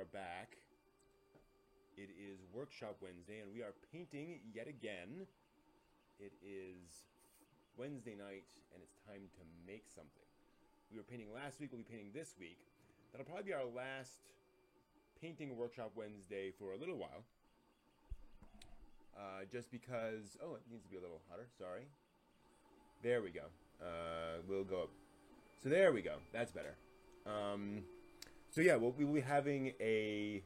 are back. It is Workshop Wednesday, and we are painting yet again. It is Wednesday night, and it's time to make something. We were painting last week, we'll be painting this week. That'll probably be our last painting Workshop Wednesday for a little while. Just because, oh, it needs to be a little hotter, sorry. There we go. We'll go up. So there we go, that's better. So yeah, we will be having a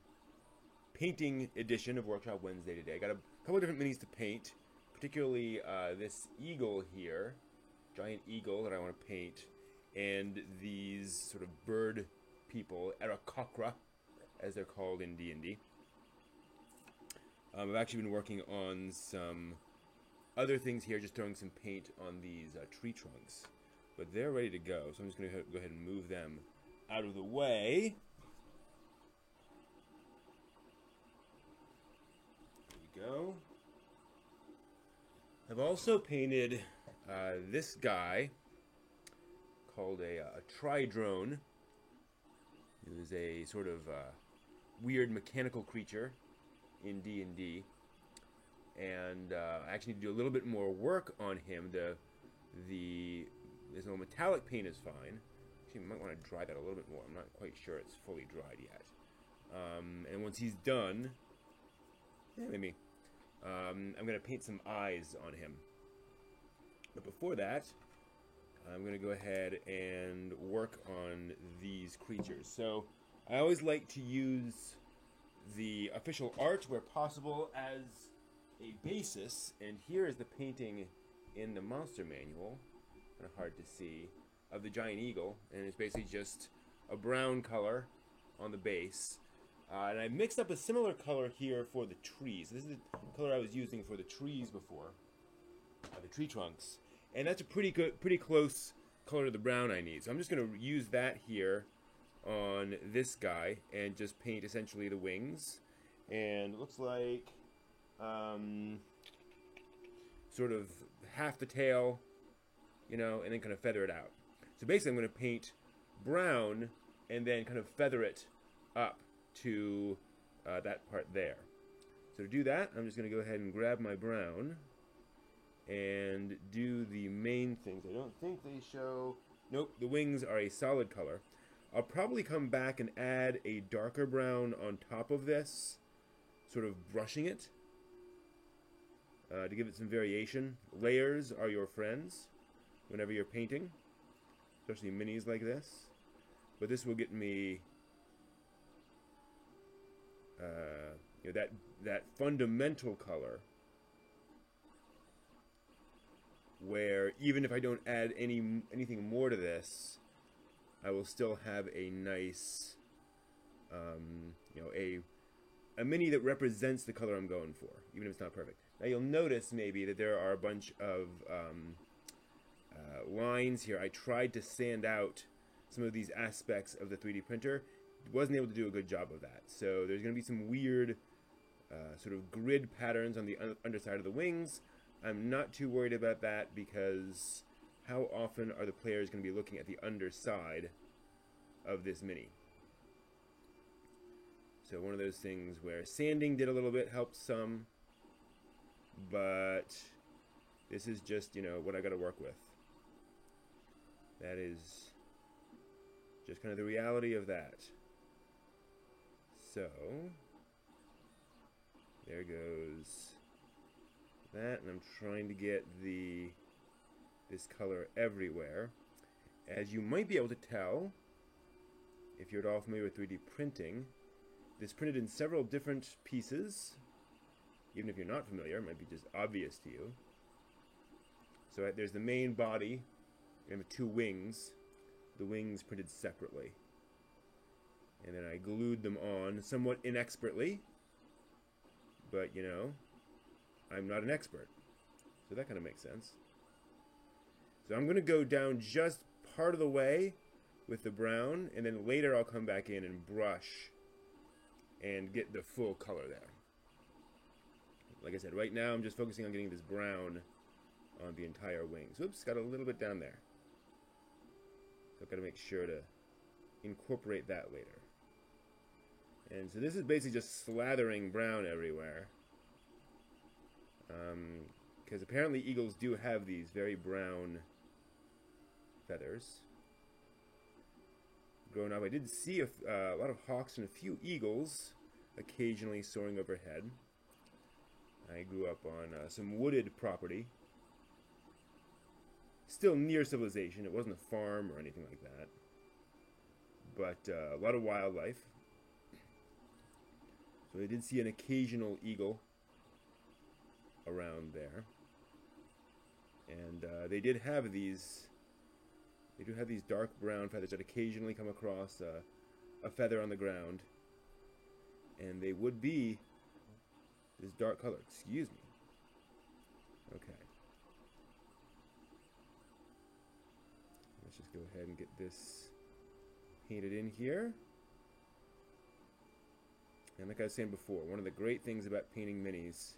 painting edition of Workshop Wednesday today. I got a couple of different minis to paint, particularly this eagle here, giant eagle that I want to paint, and these sort of bird people, Aarakocra, as they're called in D&D. I've actually been working on some other things here, just throwing some paint on these tree trunks. But they're ready to go, so I'm just going to go ahead and move them out of the way. There we go. I've also painted this guy called a Tridrone. It was a sort of weird mechanical creature in D&D, and I actually need to do a little bit more work on him. This little metallic paint is fine. Actually, I might want to dry that a little bit more. I'm not quite sure it's fully dried yet. And once he's done, maybe, I'm going to paint some eyes on him. But before that, I'm going to go ahead and work on these creatures. So I always like to use the official art where possible as a basis, and here is the painting in the monster manual, kind of hard to see, of the giant eagle, and it's basically just a brown color on the base. And I mixed up a similar color here for the trees. This is the color I was using for the trees before, the tree trunks, and that's a pretty close color to the brown I need. So I'm just going to use that here on this guy and just paint essentially the wings, and it looks like sort of half the tail, you know, and then kind of feather it out. So basically I'm going to paint brown and then kind of feather it up to that part there. So to do that, I'm just going to go ahead and grab my brown and do the main things. I don't think they show... Nope, the wings are a solid color. I'll probably come back and add a darker brown on top of this, sort of brushing it, to give it some variation. Layers are your friends whenever you're painting, especially minis like this. But this will get me you know, that fundamental color, where even if I don't add anything more to this, I will still have a nice, you know, a mini that represents the color I'm going for, even if it's not perfect. Now you'll notice maybe that there are a bunch of lines here. I tried to sand out some of these aspects of the 3D printer. Wasn't able to do a good job of that. So there's going to be some weird sort of grid patterns on the underside of the wings. I'm not too worried about that, because how often are the players going to be looking at the underside of this mini? So one of those things where sanding did a little bit, helped some, but this is just, you know, what I got to work with. That is just kind of the reality of that. So there goes that, and I'm trying to get this color everywhere. As you might be able to tell, if you're at all familiar with 3D printing, this printed in several different pieces. Even if you're not familiar, it might be just obvious to you. So there's the main body, and the two wings. The wings printed separately. And then I glued them on somewhat inexpertly, but you know, I'm not an expert. So that kind of makes sense. So I'm going to go down just part of the way with the brown, and then later I'll come back in and brush and get the full color there. Like I said, right now I'm just focusing on getting this brown on the entire wings. Oops, got a little bit down there. So I've got to make sure to incorporate that later. And so this is basically just slathering brown everywhere. Because apparently eagles do have these very brown feathers. Growing up, I did see a lot of hawks and a few eagles occasionally soaring overhead. I grew up on some wooded property. Still near civilization. It wasn't a farm or anything like that. But a lot of wildlife. So I did see an occasional eagle around there. And they did have these... They do have these dark brown feathers that occasionally come across a feather on the ground. And they would be this dark color. Excuse me. Okay. Let's just go ahead and get this painted in here. And like I was saying before, one of the great things about painting minis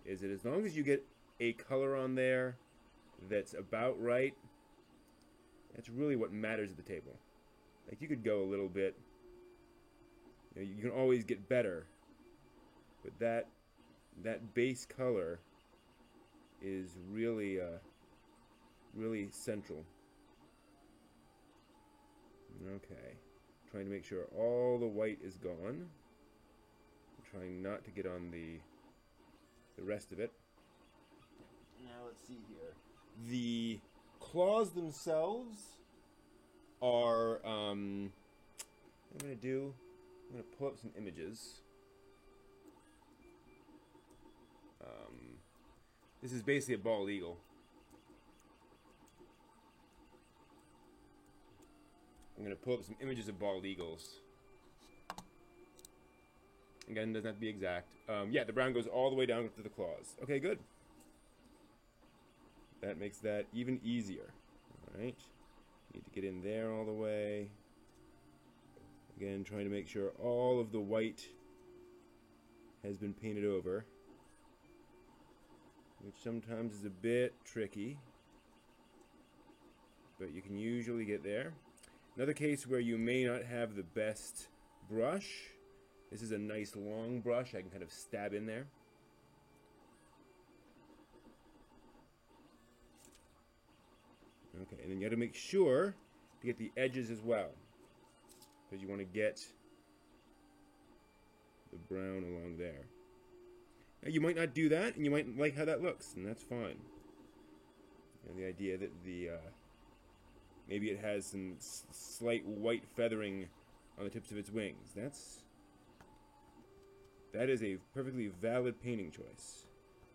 is that as long as you get a color on there that's about right, that's really what matters at the table. Like, you could go a little bit, you know, you can always get better, but that base color is really really central. Okay, trying to make sure all the white is gone. I'm trying not to get on the rest of it. Now let's see here. The claws themselves are, what I'm going to pull up some images. This is basically a bald eagle. I'm going to pull up some images of bald eagles. Again, doesn't have to be exact. Yeah, the brown goes all the way down to the claws. Okay, good. That makes that even easier. Alright. Need to get in there all the way. Again, trying to make sure all of the white has been painted over, which sometimes is a bit tricky, but you can usually get there. Another case where you may not have the best brush. This is a nice long brush. I can kind of stab in there. Okay, and then you got to make sure to get the edges as well, because you want to get the brown along there. Now, you might not do that, and you might like how that looks, and that's fine. And the idea that the maybe it has some slight white feathering on the tips of its wings. That is a perfectly valid painting choice.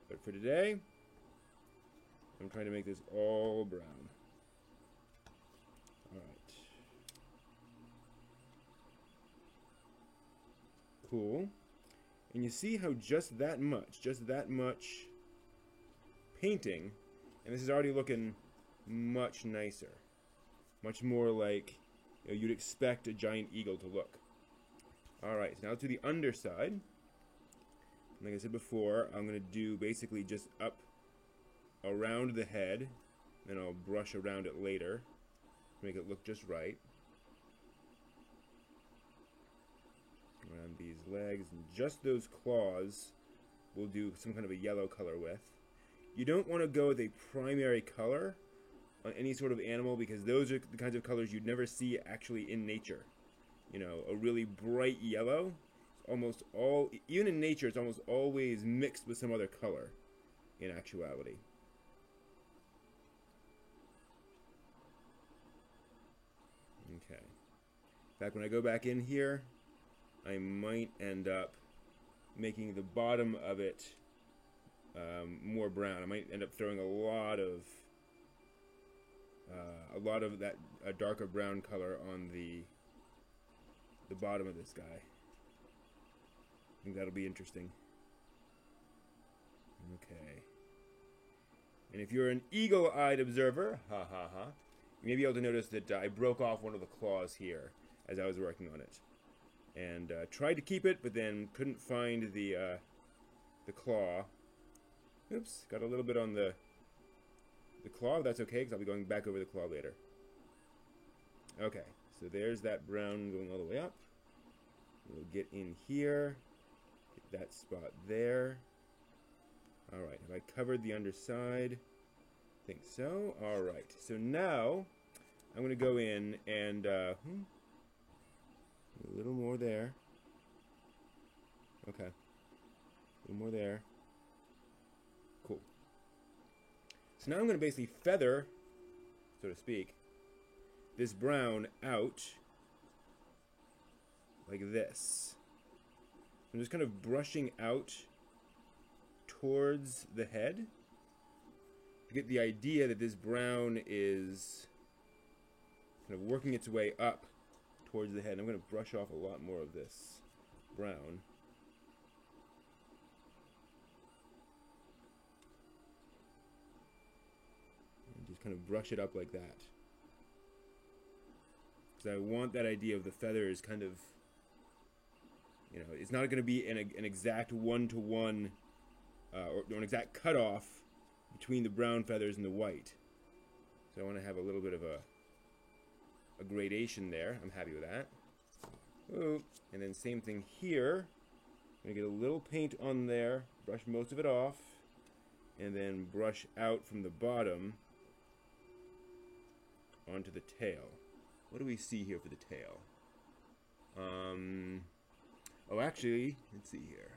But for today, I'm trying to make this all brown. Alright. Cool. And you see how just that much painting, and this is already looking much nicer. Much more like, you know, you'd expect a giant eagle to look. Alright, so now to the underside. Like I said before, I'm going to do basically just up around the head, then I'll brush around it later to make it look just right. Around these legs, and just those claws we'll do some kind of a yellow color with. You don't want to go with a primary color on any sort of animal, because those are the kinds of colors you'd never see actually in nature. You know, a really bright yellow, almost all, even in nature, it's almost always mixed with some other color in actuality. Okay. In fact, when I go back in here, I might end up making the bottom of it more brown. I might end up throwing a lot of that darker brown color on the bottom of this guy. I think that'll be interesting. Okay. And if you're an eagle-eyed observer, you may be able to notice that I broke off one of the claws here as I was working on it. And tried to keep it, but then couldn't find the claw. Oops, got a little bit on the claw. That's okay, because I'll be going back over the claw later. Okay, so there's that brown going all the way up. We'll get in here, get that spot there. Alright, have I covered the underside? I think so. Alright, so now I'm going to go in and a little more there. Okay, a little more there. Cool. So now I'm going to basically feather, so to speak, this brown out like this. I'm just kind of brushing out towards the head to get the idea that this brown is kind of working its way up towards the head. I'm going to brush off a lot more of this brown. And just kind of brush it up like that. Because I want that idea of the feathers kind of, you know, it's not going to be an exact one-to-one or an exact cutoff between the brown feathers and the white. So I want to have a little bit of a gradation there. I'm happy with that. Ooh. And then same thing here. I'm going to get a little paint on there, brush most of it off, and then brush out from the bottom onto the tail. What do we see here for the tail? Oh, actually, let's see here.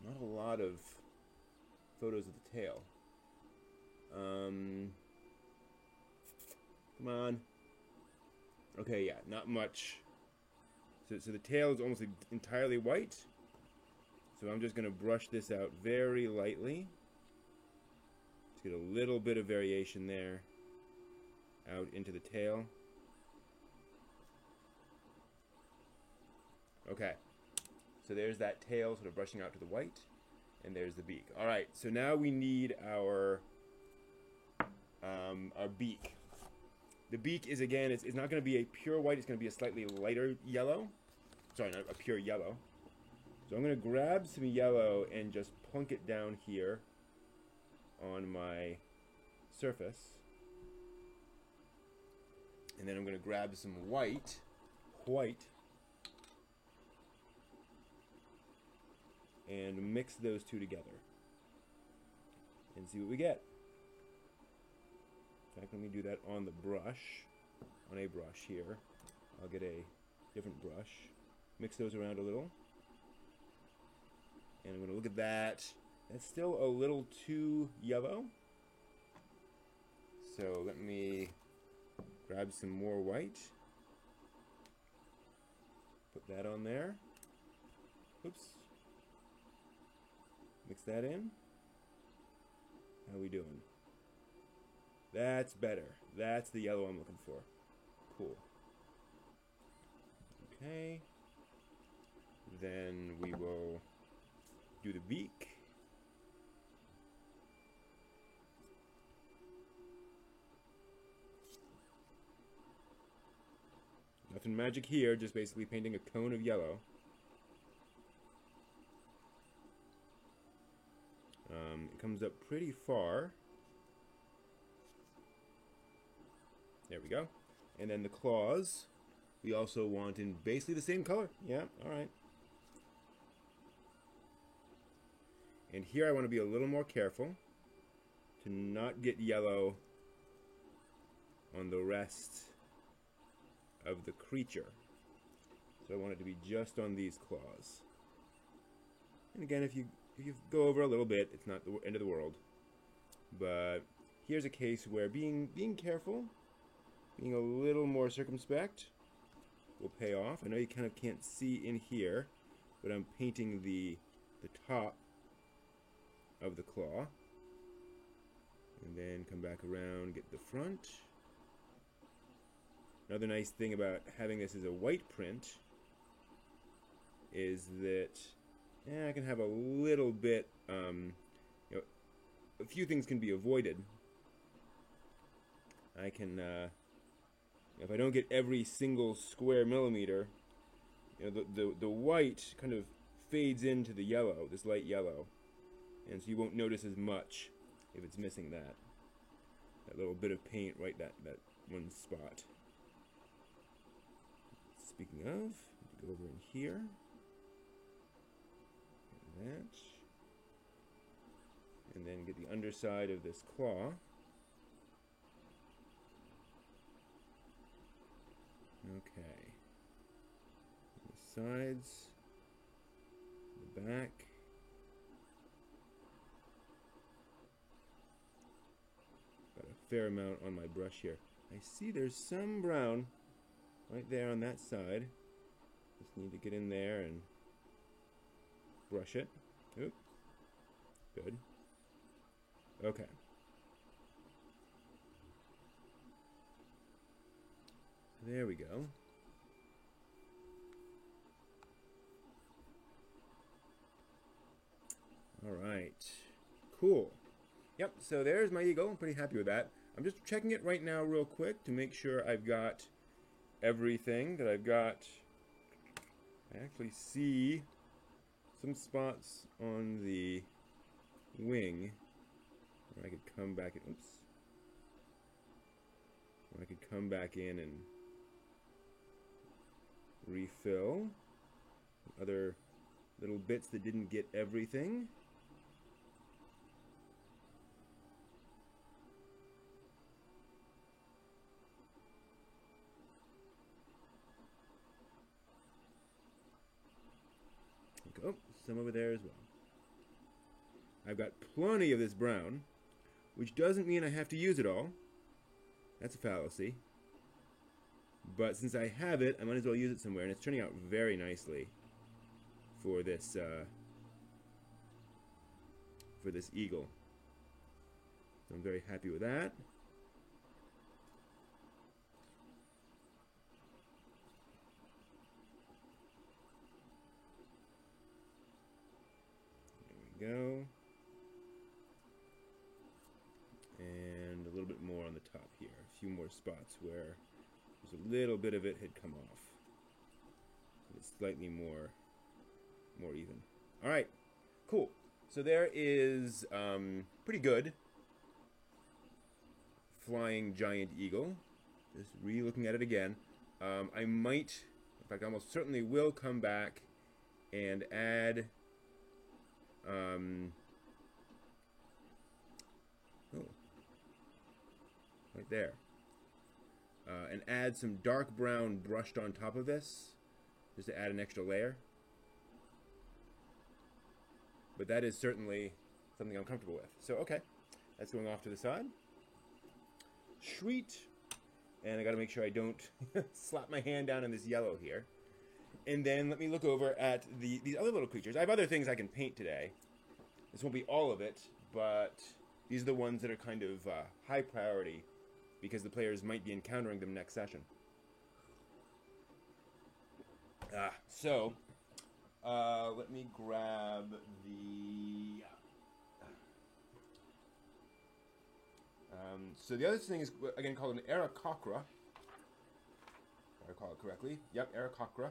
Not a lot of photos of the tail. Come on. Okay, yeah, not much. So the tail is almost entirely white. So I'm just going to brush this out very lightly. Just get a little bit of variation there out into the tail. Okay, so there's that tail sort of brushing out to the white, and there's the beak. All right, so now we need our beak. The beak is, again, it's not going to be a pure white. It's going to be a slightly lighter yellow. Sorry, not a pure yellow. So I'm going to grab some yellow and just plunk it down here on my surface. And then I'm going to grab some white, and mix those two together and see what we get. In fact, let me do that on the brush, on a brush here. I'll get a different brush, mix those around a little, and I'm going to look at that. That's still a little too yellow, so let me grab some more white, put that on there. Oops. Mix that in. How are we doing? That's better. That's the yellow I'm looking for. Cool. Okay. Then we will do the beak. Nothing magic here, just basically painting a cone of yellow. It comes up pretty far. There we go. And then the claws, we also want in basically the same color. Yeah, alright. And here I want to be a little more careful to not get yellow on the rest of the creature. So I want it to be just on these claws. And again, if you go over a little bit, it's not the end of the world. But here's a case where being careful, being a little more circumspect will pay off. I know you kind of can't see in here, but I'm painting the top of the claw. And then come back around, get the front. Another nice thing about having this as a white print is that I can have a little bit, you know, a few things can be avoided. I can, if I don't get every single square millimeter, you know, the white kind of fades into the yellow, this light yellow, and so you won't notice as much if it's missing that little bit of paint right that one spot. Speaking of, Go over in here. Like that. And then get the underside of this claw. Okay. The sides. The back. Got a fair amount on my brush here. I see there's some brown right there on that side. Just need to get in there and brush it. Oop. Good. Okay. There we go. All right. Cool. Yep, so there's my eagle. I'm pretty happy with that. I'm just checking it right now real quick to make sure I've got everything that I've got. I actually see some spots on the wing where I could come back in. Oops. Where I could come back in and refill other little bits that didn't get everything. Oh, some over there as well. I've got plenty of this brown, which doesn't mean I have to use it all. That's a fallacy. But since I have it, I might as well use it somewhere, and it's turning out very nicely for this eagle. So I'm very happy with that. There we go. And a little bit more on the top here. A few more spots where there's a little bit of it had come off. It's slightly more even. All right, cool. So there is pretty good flying giant eagle. Just re-looking at it again. I might, in fact, I almost certainly will come back and add. Right there. And add some dark brown brushed on top of this, just to add an extra layer. But that is certainly something I'm comfortable with. So, okay, that's going off to the side. Sweet. And I gotta make sure I don't slap my hand down in this yellow here. And then let me look over at these other little creatures. I have other things I can paint today. This won't be all of it, but these are the ones that are kind of high priority because the players might be encountering them next session. So, let me grab the... so the other thing is, again, called an Aarakocra. If I recall it correctly. Yep, Aarakocra.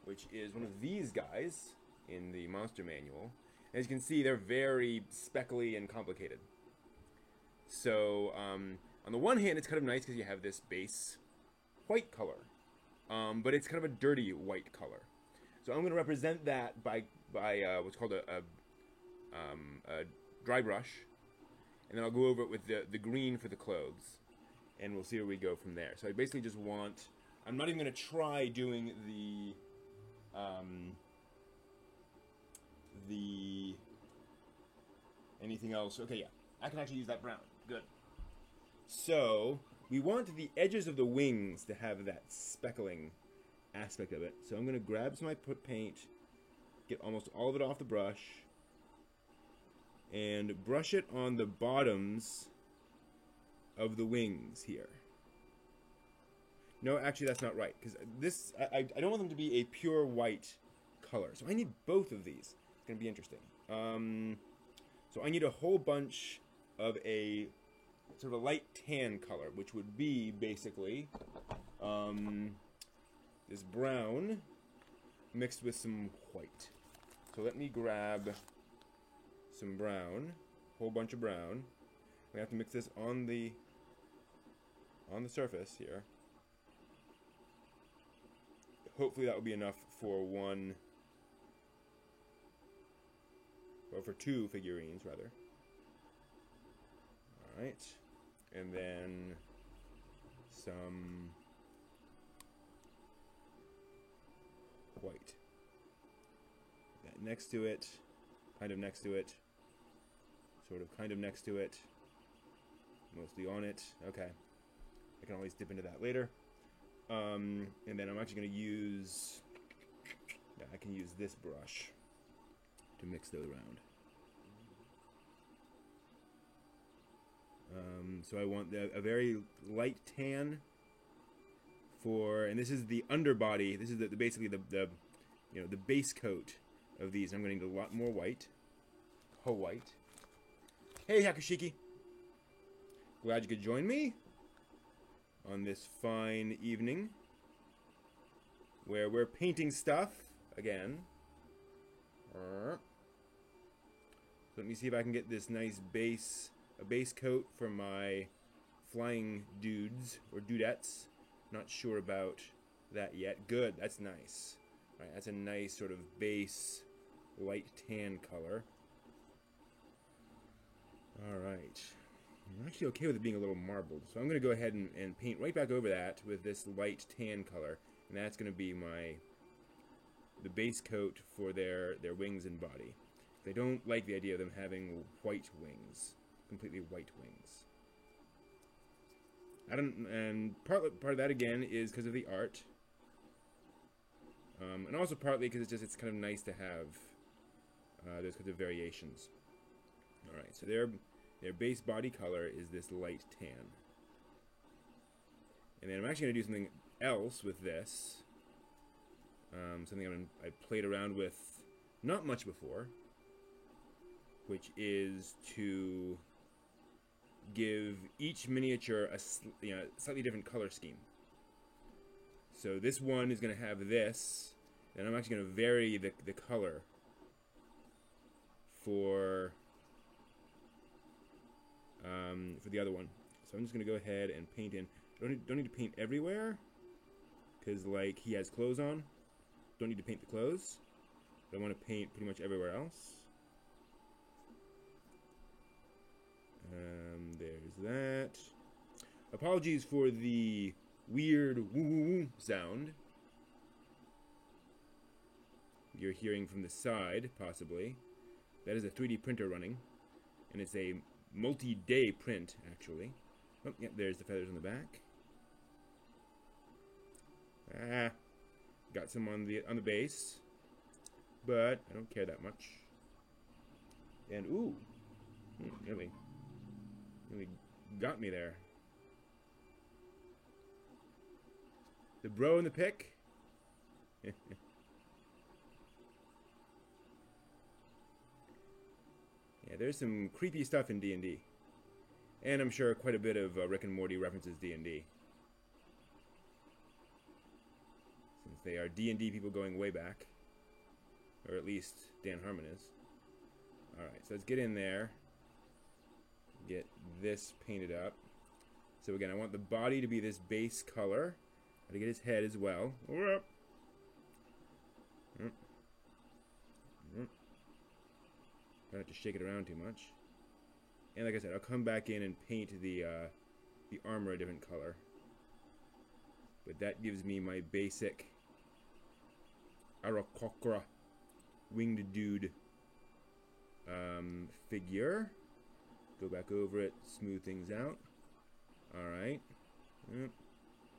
Which is one of these guys in the monster manual. As you can see, they're very speckly and complicated. So, on the one hand, it's kind of nice because you have this base white color. But it's kind of a dirty white color. So I'm going to represent that by what's called a dry brush. And then I'll go over it with the green for the clothes. And we'll see where we go from there. So I basically just want... I'm not even going to try doing anything else. Okay, yeah. I can actually use that brown. Good. So, we want the edges of the wings to have that speckling aspect of it. So I'm going to grab some of my paint, get almost all of it off the brush, and brush it on the bottoms of the wings here. No, actually that's not right, because this, I don't want them to be a pure white color. So I need both of these. It's going to be interesting. So I need a whole bunch of a sort of a light tan color, which would be basically this brown mixed with some white. So let me grab some brown, whole bunch of brown. We have to mix this on the surface here. hopefully that will be enough for one, well, for two figurines, rather. Alright. And then some white. That next to it, kind of next to it, sort of kind of next to it, mostly on it. Okay. I can always dip into that later. And then I'm actually going to use, yeah, I can use this brush to mix those around. So I want a very light tan for, and this is the underbody. This is basically the you know, the base coat of these. I'm going to need a lot more white. White. Hey, Hakushiki. Glad you could join me on this fine evening where we're painting stuff again. Let me see if I can get this nice base, a base coat for my flying dudes or dudettes. Not sure about that yet. Good, that's nice. All right, that's a nice sort of base light tan color. All right. I'm actually okay with it being a little marbled, so I'm going to go ahead and paint right back over that with this light tan color, and that's going to be the base coat for their wings and body. I don't like the idea of them having white wings, completely white wings. And part of that again is because of the art, and also partly because it's kind of nice to have those kinds of variations. All right, so their base body color is this light tan. And then I'm actually going to do something else with this. Something I played around with not much before, which is to give each miniature a slightly different color scheme. So this one is going to have this, and I'm actually going to vary the color for the other one. So I'm just going to go ahead and paint in. Don't need to paint everywhere, because like he has clothes on. Don't need to paint the clothes. But I want to paint pretty much everywhere else. There's that. Apologies for the weird woo-woo-woo sound you're hearing from the side, possibly. That is a 3D printer running, and it's a multi-day print, actually. Oh, yeah, there's the feathers on the back. Got some on the base, but I don't care that much. And ooh, really got me there. The bro and the pick. Yeah, there's some creepy stuff in D&D. And I'm sure quite a bit of Rick and Morty references D&D. Since they are D&D people going way back. Or at least Dan Harmon is. Alright, so let's get in there. Get this painted up. So again, I want the body to be this base color. Got to get his head as well. Don't have to shake it around too much. And like I said, I'll come back in and paint the armor a different color. But that gives me my basic Aarakocra winged dude figure. Go back over it, smooth things out. Alright. A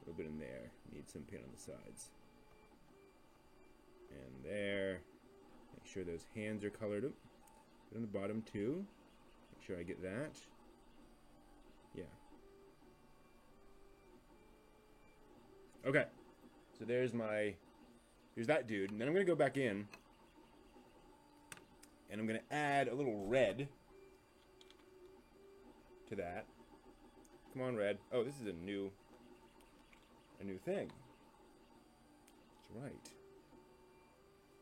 little bit in there. Need some paint on the sides. And there. Make sure those hands are colored. Put on the bottom too. Make sure I get that. Yeah. Okay. So there's that dude. And then I'm going to go back in. And I'm going to add a little red to that. Come on, red. Oh, this is a new thing. That's right.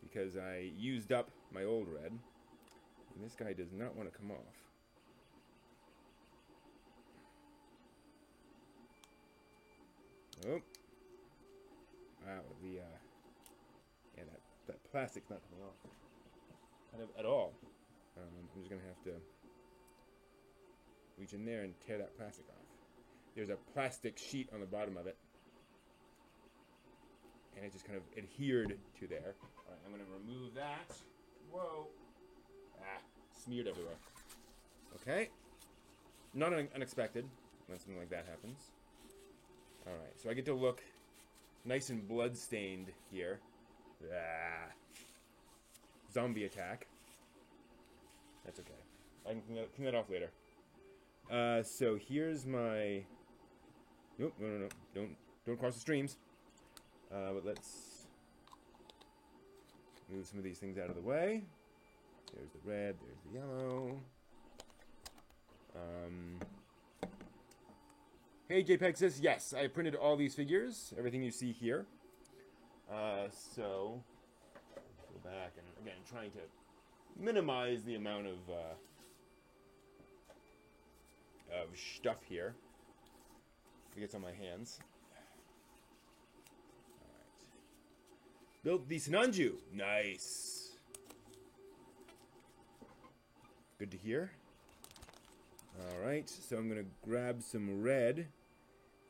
Because I used up my old red. And this guy does not want to come off. Oh. Wow, plastic's not coming off at all. I'm just going to have to reach in there and tear that plastic off. There's a plastic sheet on the bottom of it, and it just kind of adhered to there. All right, I'm going to remove that. Whoa. Ah, smeared everywhere. Okay. Not unexpected when something like that happens. All right, so I get to look nice and blood-stained here. Ah. Zombie attack. That's okay. I can clean that off later. So here's my... Nope, no. Don't cross the streams. But let's move some of these things out of the way. There's the red, there's the yellow. Hey, JPEG says, yes, I printed all these figures, everything you see here. So, go back and, again, trying to minimize the amount of stuff here that gets on my hands. Alright. Built the Sinanju. Nice. Good to hear. Alright, so I'm going to grab some red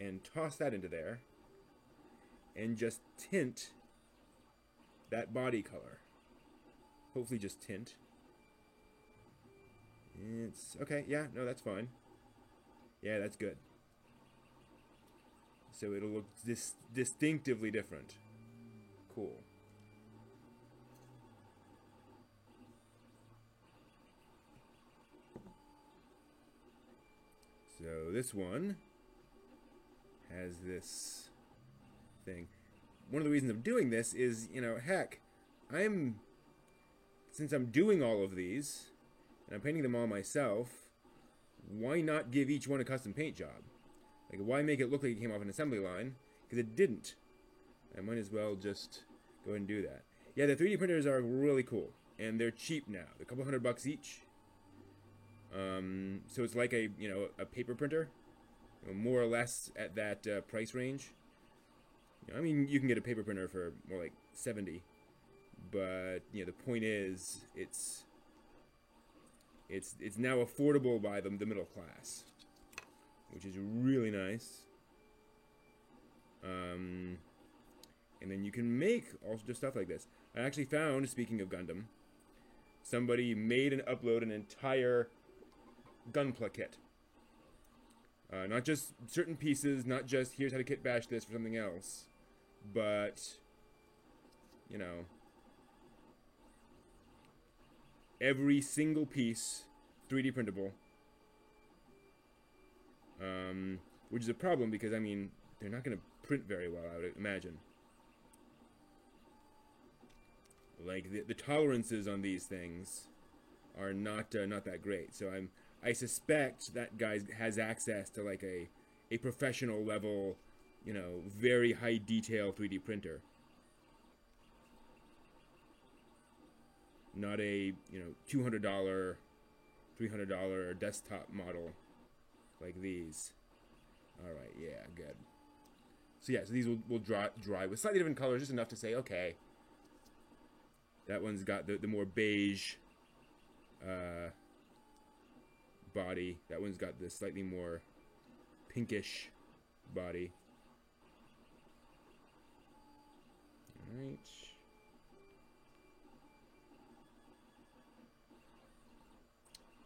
and toss that into there and just tint that body color. Hopefully just tint. It's okay, yeah, no, that's fine. Yeah, that's good. So it'll look distinctively different. Cool. So this one has this thing. One of the reasons of doing this is, you know, heck, since I'm doing all of these, and I'm painting them all myself, why not give each one a custom paint job? Like, why make it look like it came off an assembly line? Because it didn't. I might as well just go ahead and do that. Yeah, the 3D printers are really cool, and they're cheap now. They're a couple $100 each. So it's like a paper printer, more or less at that price range. I mean, you can get a paper printer for more like $70, but the point is, it's now affordable by the middle class, which is really nice. And then you can make all sorts of stuff like this. I actually found, speaking of Gundam, somebody made and uploaded an entire Gunpla kit. Not just certain pieces, not just here's how to kit bash this for something else, but, every single piece 3D printable, which is a problem because, I mean, they're not going to print very well, I would imagine. Like, the tolerances on these things are not that great, so I suspect that guy has access to like a professional level, very high detail 3D printer. Not a, $200, $300 desktop model like these. Alright, yeah, good. So yeah, so these will dry with slightly different colors, just enough to say, okay, that one's got the more beige body. That one's got the slightly more pinkish body. Alright.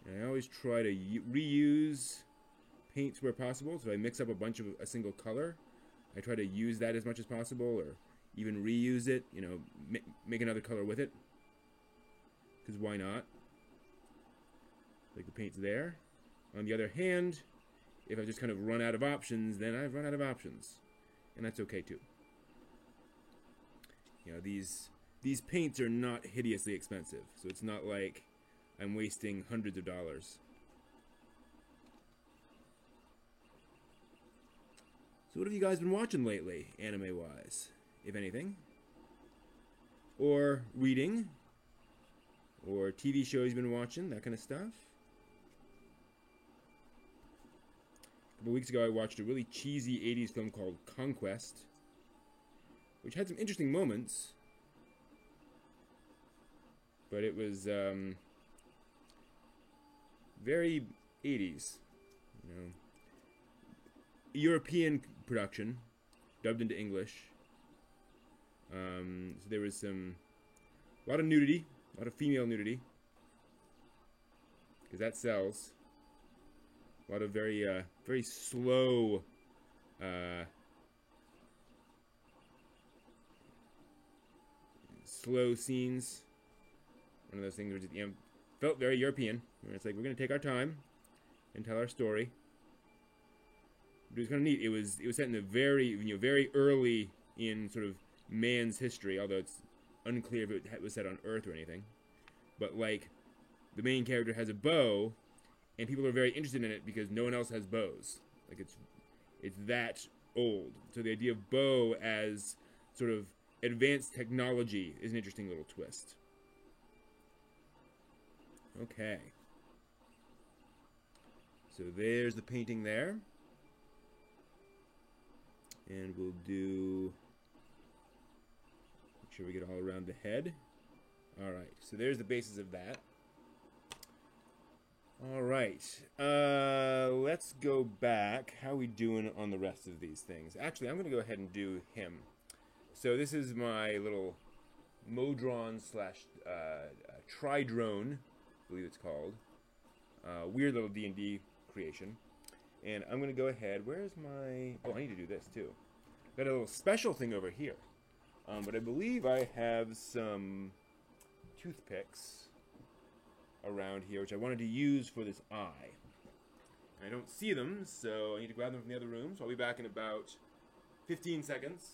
And I always try to reuse paints where possible. So if I mix up a bunch of a single color, I try to use that as much as possible, or even reuse it, make another color with it. Because why not? Like the paint's there. On the other hand, if I just kind of run out of options, then I've run out of options. And that's okay too. These paints are not hideously expensive, so it's not like I'm wasting hundreds of dollars. So what have you guys been watching lately, anime-wise, if anything? Or reading? Or TV shows you've been watching, that kind of stuff? A couple weeks ago I watched a really cheesy 80s film called Conquest, which had some interesting moments, but it was very 80s, you know. European production, dubbed into English. So there was a lot of nudity, a lot of female nudity, because that sells. A lot of very slow, slow scenes. One of those things which, you know, felt very European. Where it's like, we're going to take our time and tell our story. But it was kind of neat. It was set in the very early in sort of man's history, although it's unclear if it was set on Earth or anything. But like, the main character has a bow, and people are very interested in it because no one else has bows. Like, it's that old. So the idea of bow as sort of advanced technology is an interesting little twist. Okay. So there's the painting there. And we'll do... make sure we get all around the head. Alright, so there's the basis of that. Alright, let's go back. How are we doing on the rest of these things? Actually, I'm going to go ahead and do him. So this is my little Modron slash Tridrone, I believe it's called. Weird little D&D creation. And I'm going to go ahead. Where's my... oh, I need to do this too. Got a little special thing over here. But I believe I have some toothpicks around here, which I wanted to use for this eye. And I don't see them, so I need to grab them from the other room. So I'll be back in about 15 seconds.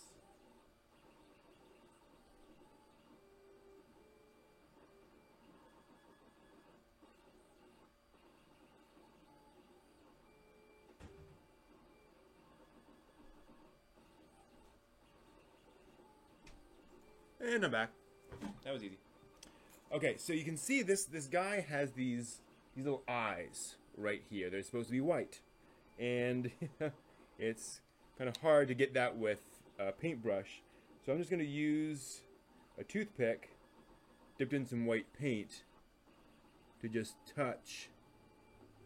And I'm back. That was easy. Okay, so you can see this guy has these little eyes right here. They're supposed to be white. And it's kind of hard to get that with a paintbrush. So I'm just going to use a toothpick dipped in some white paint to just touch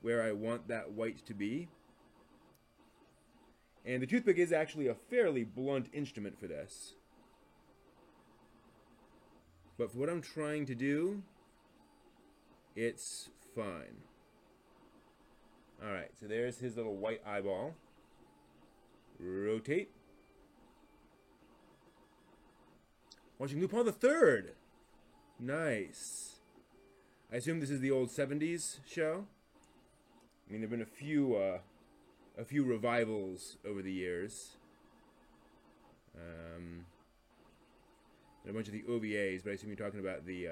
where I want that white to be. And the toothpick is actually a fairly blunt instrument for this. But for what I'm trying to do, it's fine. Alright, so there's his little white eyeball. Rotate. Watching Lupin the Third. Nice. I assume this is the old 70s show. I mean, there have been a few revivals over the years. And a bunch of the OVAs, but I assume you're talking about the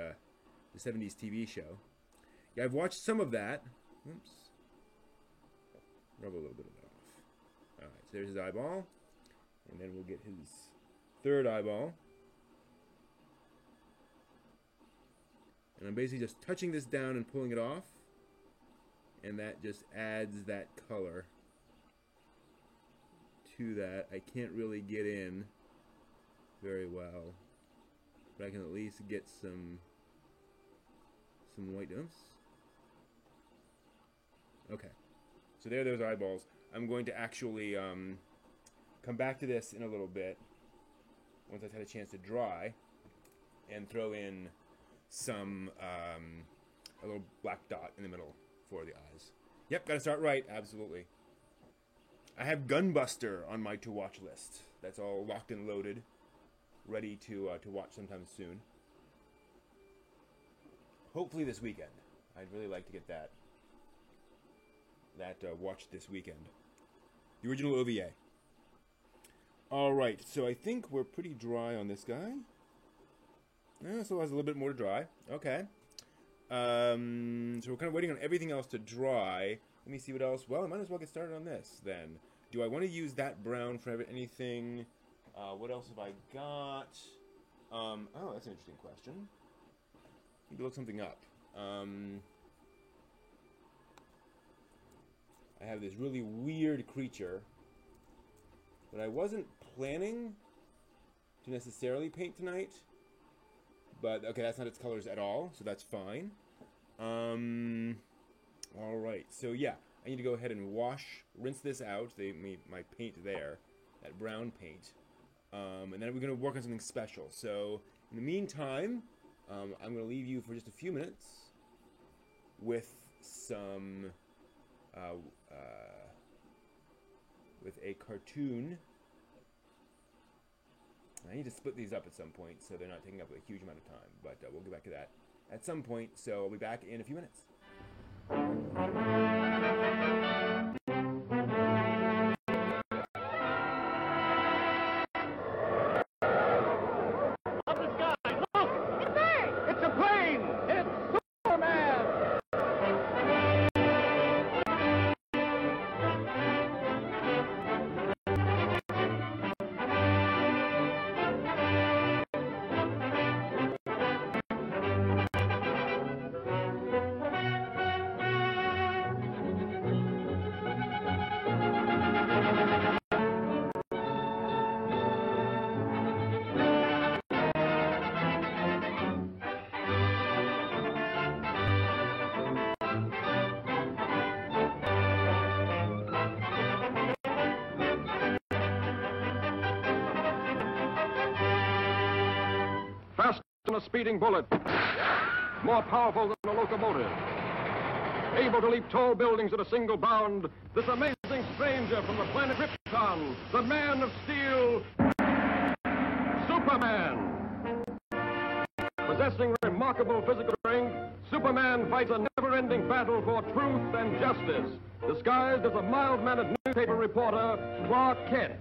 70s TV show. Yeah, I've watched some of that. Oops. Rub a little bit of that off. Alright, so there's his eyeball. And then we'll get his third eyeball. And I'm basically just touching this down and pulling it off. And that just adds that color to that. I can't really get in very well. But I can at least get some white notes. Okay. So there are those eyeballs. I'm going to actually come back to this in a little bit once I've had a chance to dry and throw in some a little black dot in the middle for the eyes. Yep, gotta start right, absolutely. I have Gunbuster on my to-watch list. That's all locked and loaded, ready to watch sometime soon. Hopefully this weekend. I'd really like to get that watched this weekend. The original OVA. Alright, so I think we're pretty dry on this guy. Still has a little bit more to dry. Okay. So we're kind of waiting on everything else to dry. Let me see what else. Well, I might as well get started on this then. Do I want to use that brown for anything? What else have I got? Oh, that's an interesting question. Need to look something up. I have this really weird creature that I wasn't planning to necessarily paint tonight, But, okay, that's not its colors at all, so that's fine. Alright, so yeah, I need to go ahead and rinse this out, my paint there, that brown paint. And then we're going to work on something special. So, in the meantime, I'm going to leave you for just a few minutes with some, with a cartoon. I need to split these up at some point so they're not taking up a huge amount of time, but we'll get back to that at some point, so I'll be back in a few minutes. Faster than a speeding bullet, more powerful than a locomotive, able to leap tall buildings at a single bound, this amazing stranger from the planet Krypton, the Man of Steel, Superman. Possessing remarkable physical strength, Superman fights a never-ending battle for truth and justice, disguised as a mild-mannered newspaper reporter, Clark Kent.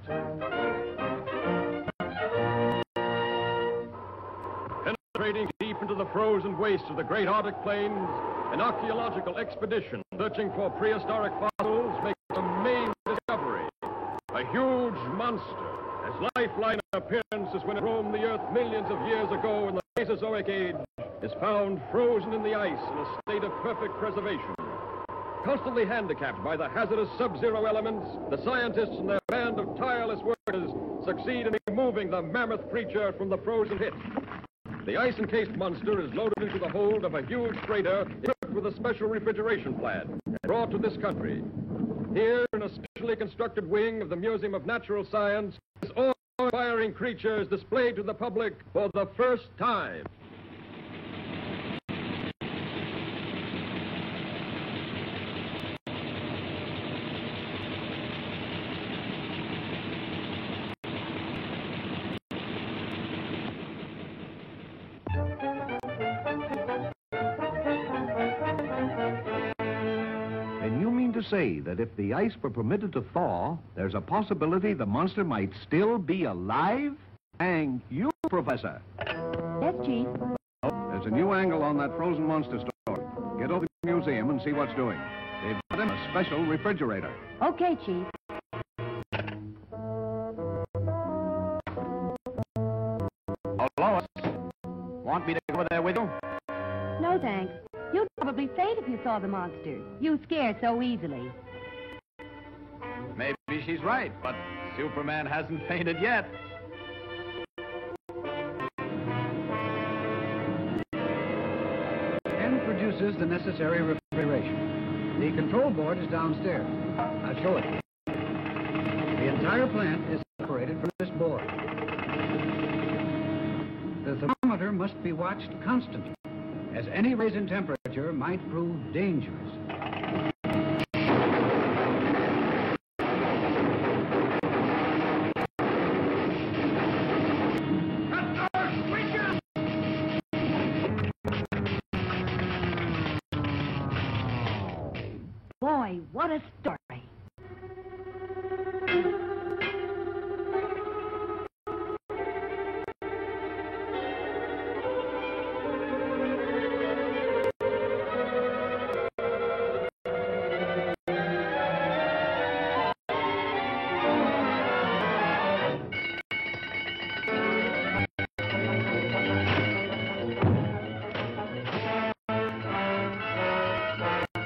Penetrating deep into the frozen wastes of the great Arctic plains, an archaeological expedition searching for prehistoric fossils makes an amazing discovery. A huge monster, as lifelike in appearance as when it roamed the Earth millions of years ago in the Mesozoic Age, is found frozen in the ice in a state of perfect preservation. Constantly handicapped by the hazardous sub-zero elements, the scientists and their band of tireless workers succeed in removing the mammoth creature from the frozen pit. The ice-encased monster is loaded into the hold of a huge freighter equipped with a special refrigeration plant and brought to this country. Here, in a specially constructed wing of the Museum of Natural Science, this awe-inspiring creature is displayed to the public for the first time. To say that if the ice were permitted to thaw, there's a possibility the monster might still be alive? Thank you, Professor. Yes, Chief. There's a new angle on that frozen monster story. Get over to the museum and see what's doing. They've got him a special refrigerator. Okay, Chief. Oh, Lois, want me to go there with you? No, thanks. You'd probably faint if you saw the monster. You scare so easily. Maybe she's right, but Superman hasn't fainted yet. Ken produces the necessary refrigeration. The control board is downstairs. I'll show it. The entire plant is operated from this board. The thermometer must be watched constantly, as any raise in temperature might prove dangerous. Boy, what a story.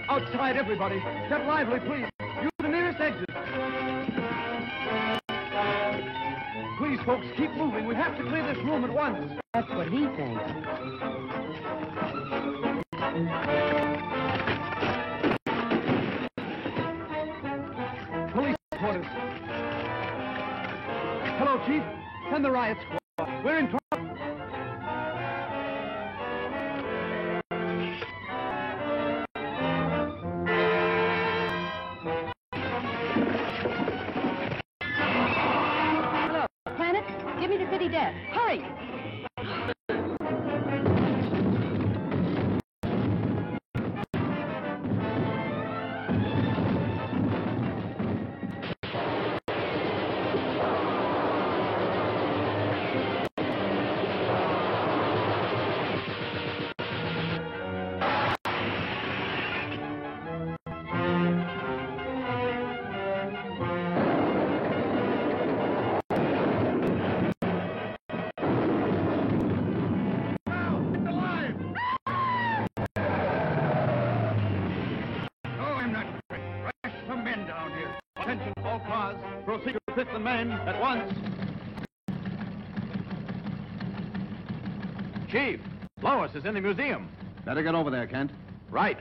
Outside, everybody. Get lively, please. Use the nearest exit. Please. Please, folks, keep moving. We have to clear this room at once. That's what he thinks. Police headquarters. Hello, Chief. Send the riot squad. We're in trouble. Hello, Planet. Give me the city desk. Hurry! Proceed to fit the men at once. Chief, Lois is in the museum. Better get over there, Kent. Right.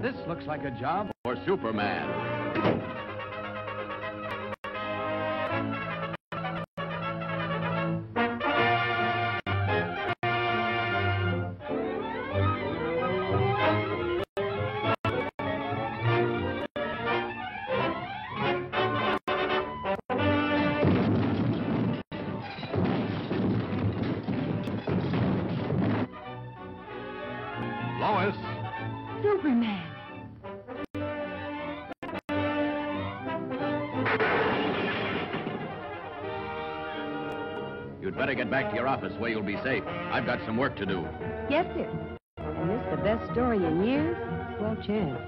This looks like a job. For Superman. Lois. Superman. You'd better get back to your office where you'll be safe. I've got some work to do. Yes, sir. And this the best story in years? Well, chance.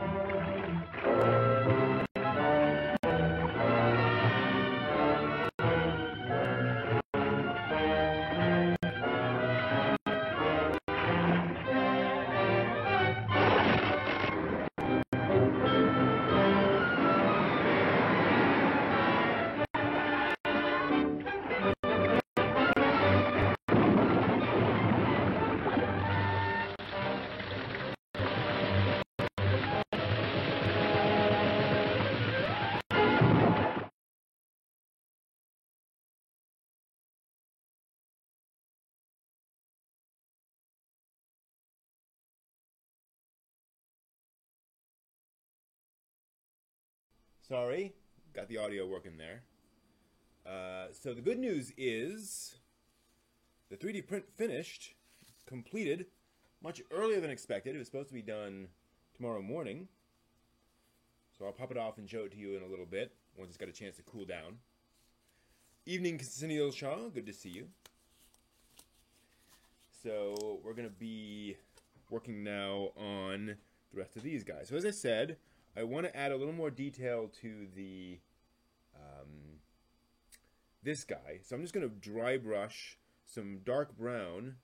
Sorry, got the audio working there. So the good news is the 3D print finished, completed, much earlier than expected. It was supposed to be done tomorrow morning. So I'll pop it off and show it to you in a little bit, once it's got a chance to cool down. Evening, Sunil Shah. Good to see you. So we're going to be working now on the rest of these guys. So as I said, I want to add a little more detail to the this guy. So I'm just going to dry brush some dark brown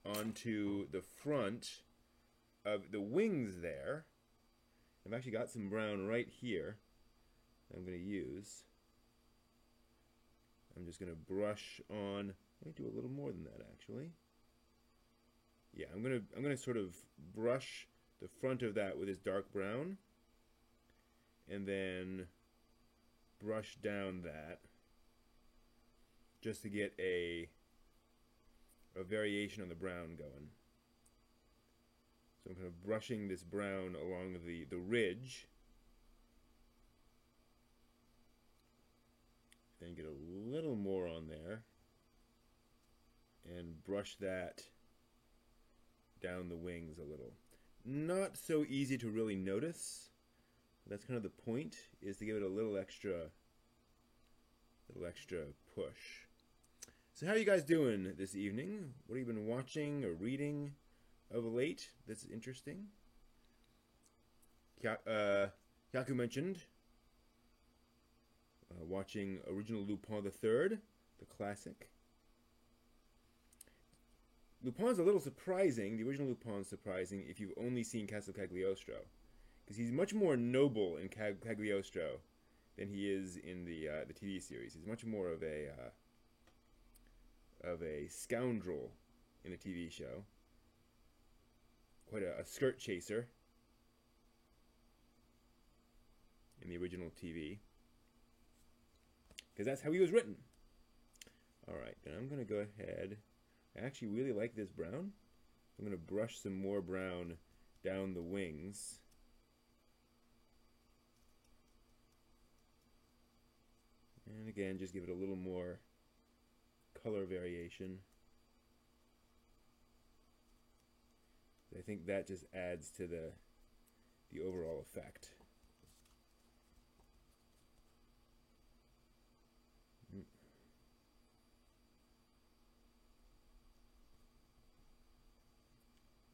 onto the front of the wings there. I've actually got some brown right here I'm going to use. I'm just going to brush on, let me do a little more than that actually. Yeah, I'm going to sort of brush the front of that with this dark brown, and then brush down that just to get a variation on the brown going. So I'm kind of brushing this brown along the ridge, then get a little more on there and brush that down the wings a little. Not so easy to really notice. That's kind of the point, is to give it a little extra push. So how are you guys doing this evening? What have you been watching or reading of late that's interesting? Yaku mentioned watching original Lupin III, the classic. Lupin's a little surprising, the original Lupin's surprising if you've only seen Castle Cagliostro, because he's much more noble in Cagliostro than he is in the TV series. He's much more of a scoundrel in the TV show. Quite a skirt chaser in the original TV. Because that's how he was written. Alright, then I'm going to go ahead. I actually really like this brown. I'm going to brush some more brown down the wings. And again, just give it a little more color variation. I think that just adds to the overall effect.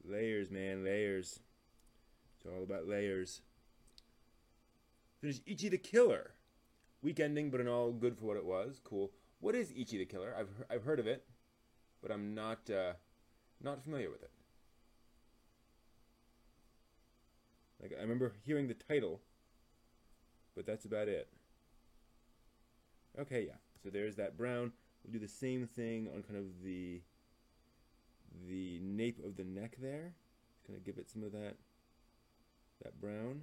Layers, man, layers. It's all about layers. There's Ichi the Killer. Weak ending, but an all good for what it was. Cool. What is Ichi the Killer? I've heard of it, but I'm not familiar with it. Like, I remember hearing the title, but that's about it. Okay, yeah. So there's that brown. We'll do the same thing on kind of the nape of the neck there. Just kind of give it some of that brown.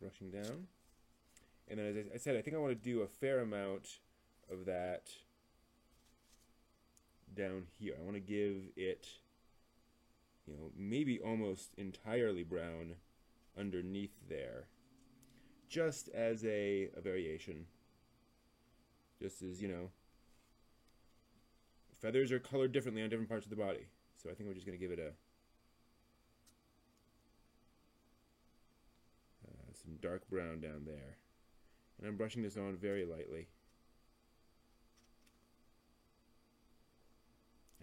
Brushing down. And then, as I said, I think I want to do a fair amount of that down here. I want to give it, you know, maybe almost entirely brown underneath there. Just as a variation. Just as, you know, feathers are colored differently on different parts of the body. So I think we're just going to give it some dark brown down there. And I'm brushing this on very lightly.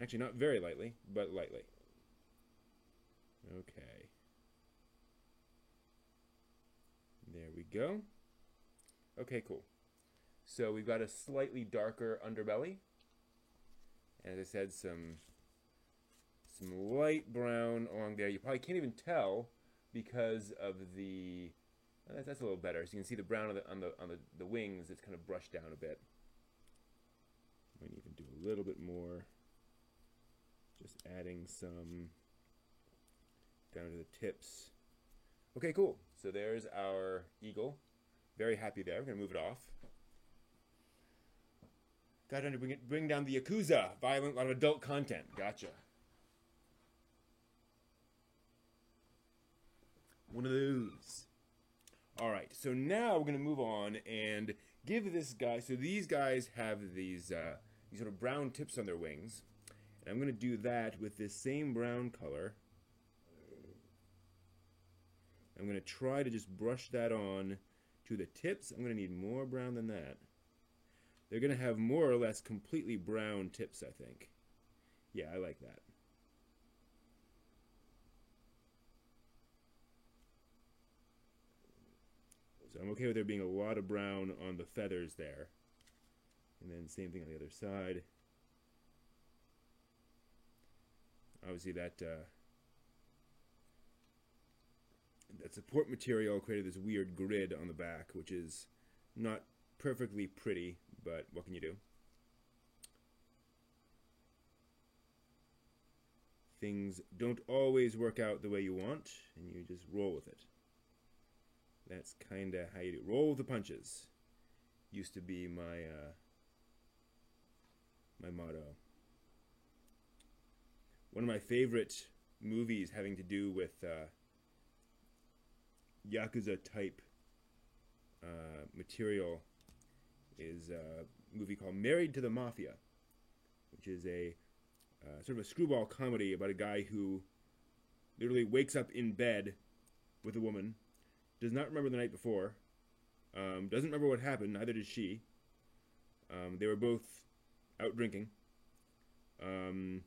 Actually, not very lightly, but lightly. Okay. There we go. Okay, cool. So we've got a slightly darker underbelly. And as I said, some light brown along there. You probably can't even tell because of the... That's a little better. So you can see the brown on the wings. It's kind of brushed down a bit. Might even do a little bit more. Just adding some down to the tips. Okay, cool. So there's our eagle. Very happy there. We're gonna move it off. Got to bring down the Yakuza. Violent, a lot of adult content. Gotcha. One of those. Alright, so now we're going to move on and give this guy... So these guys have these sort of brown tips on their wings. And I'm going to do that with this same brown color. I'm going to try to just brush that on to the tips. I'm going to need more brown than that. They're going to have more or less completely brown tips, I think. Yeah, I like that. So I'm okay with there being a lot of brown on the feathers there. And then same thing on the other side. Obviously that support material created this weird grid on the back, which is not perfectly pretty, but what can you do? Things don't always work out the way you want, and you just roll with it. That's kind of how you do. Roll with the punches. Used to be my my motto. One of my favorite movies having to do with Yakuza type material is a movie called Married to the Mafia, which is a sort of a screwball comedy about a guy who literally wakes up in bed with a woman, does not remember the night before, doesn't remember what happened, neither does she. They were both out drinking. And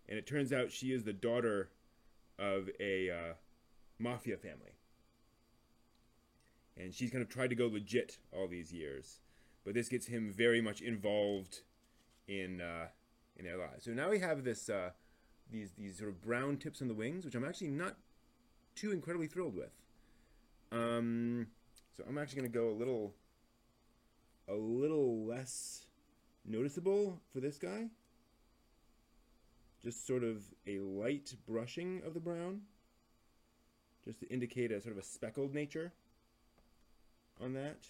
it turns out she is the daughter of a mafia family. And she's kind of tried to go legit all these years. But this gets him very much involved in their lives. So now we have this these sort of brown tips on the wings, which I'm actually not too incredibly thrilled with. So I'm actually going to go a little less noticeable for this guy. Just sort of a light brushing of the brown, just to indicate a sort of a speckled nature on that,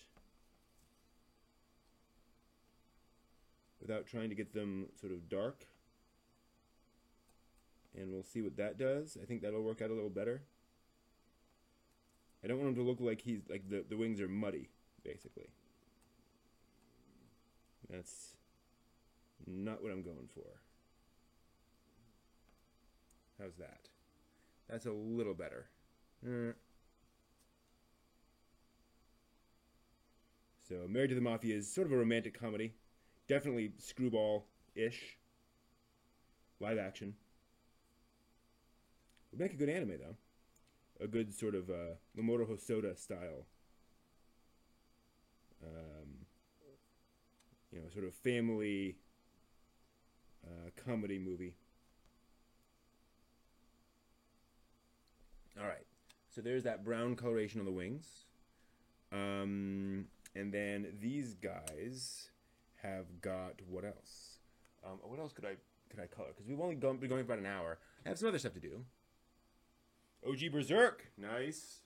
without trying to get them sort of dark. And we'll see what that does. I think that'll work out a little better. I don't want him to look like he's like the wings are muddy, basically. That's not what I'm going for. How's that? That's a little better. So, Married to the Mafia is sort of a romantic comedy. Definitely screwball-ish. Live action. Would make a good anime, though. A good sort of Mamoru Hosoda style. You know, sort of family comedy movie. Alright, so there's that brown coloration on the wings. And then these guys have got what else? What else could I color? Because we've only been going for about an hour. I have some other stuff to do. OG Berserk, nice.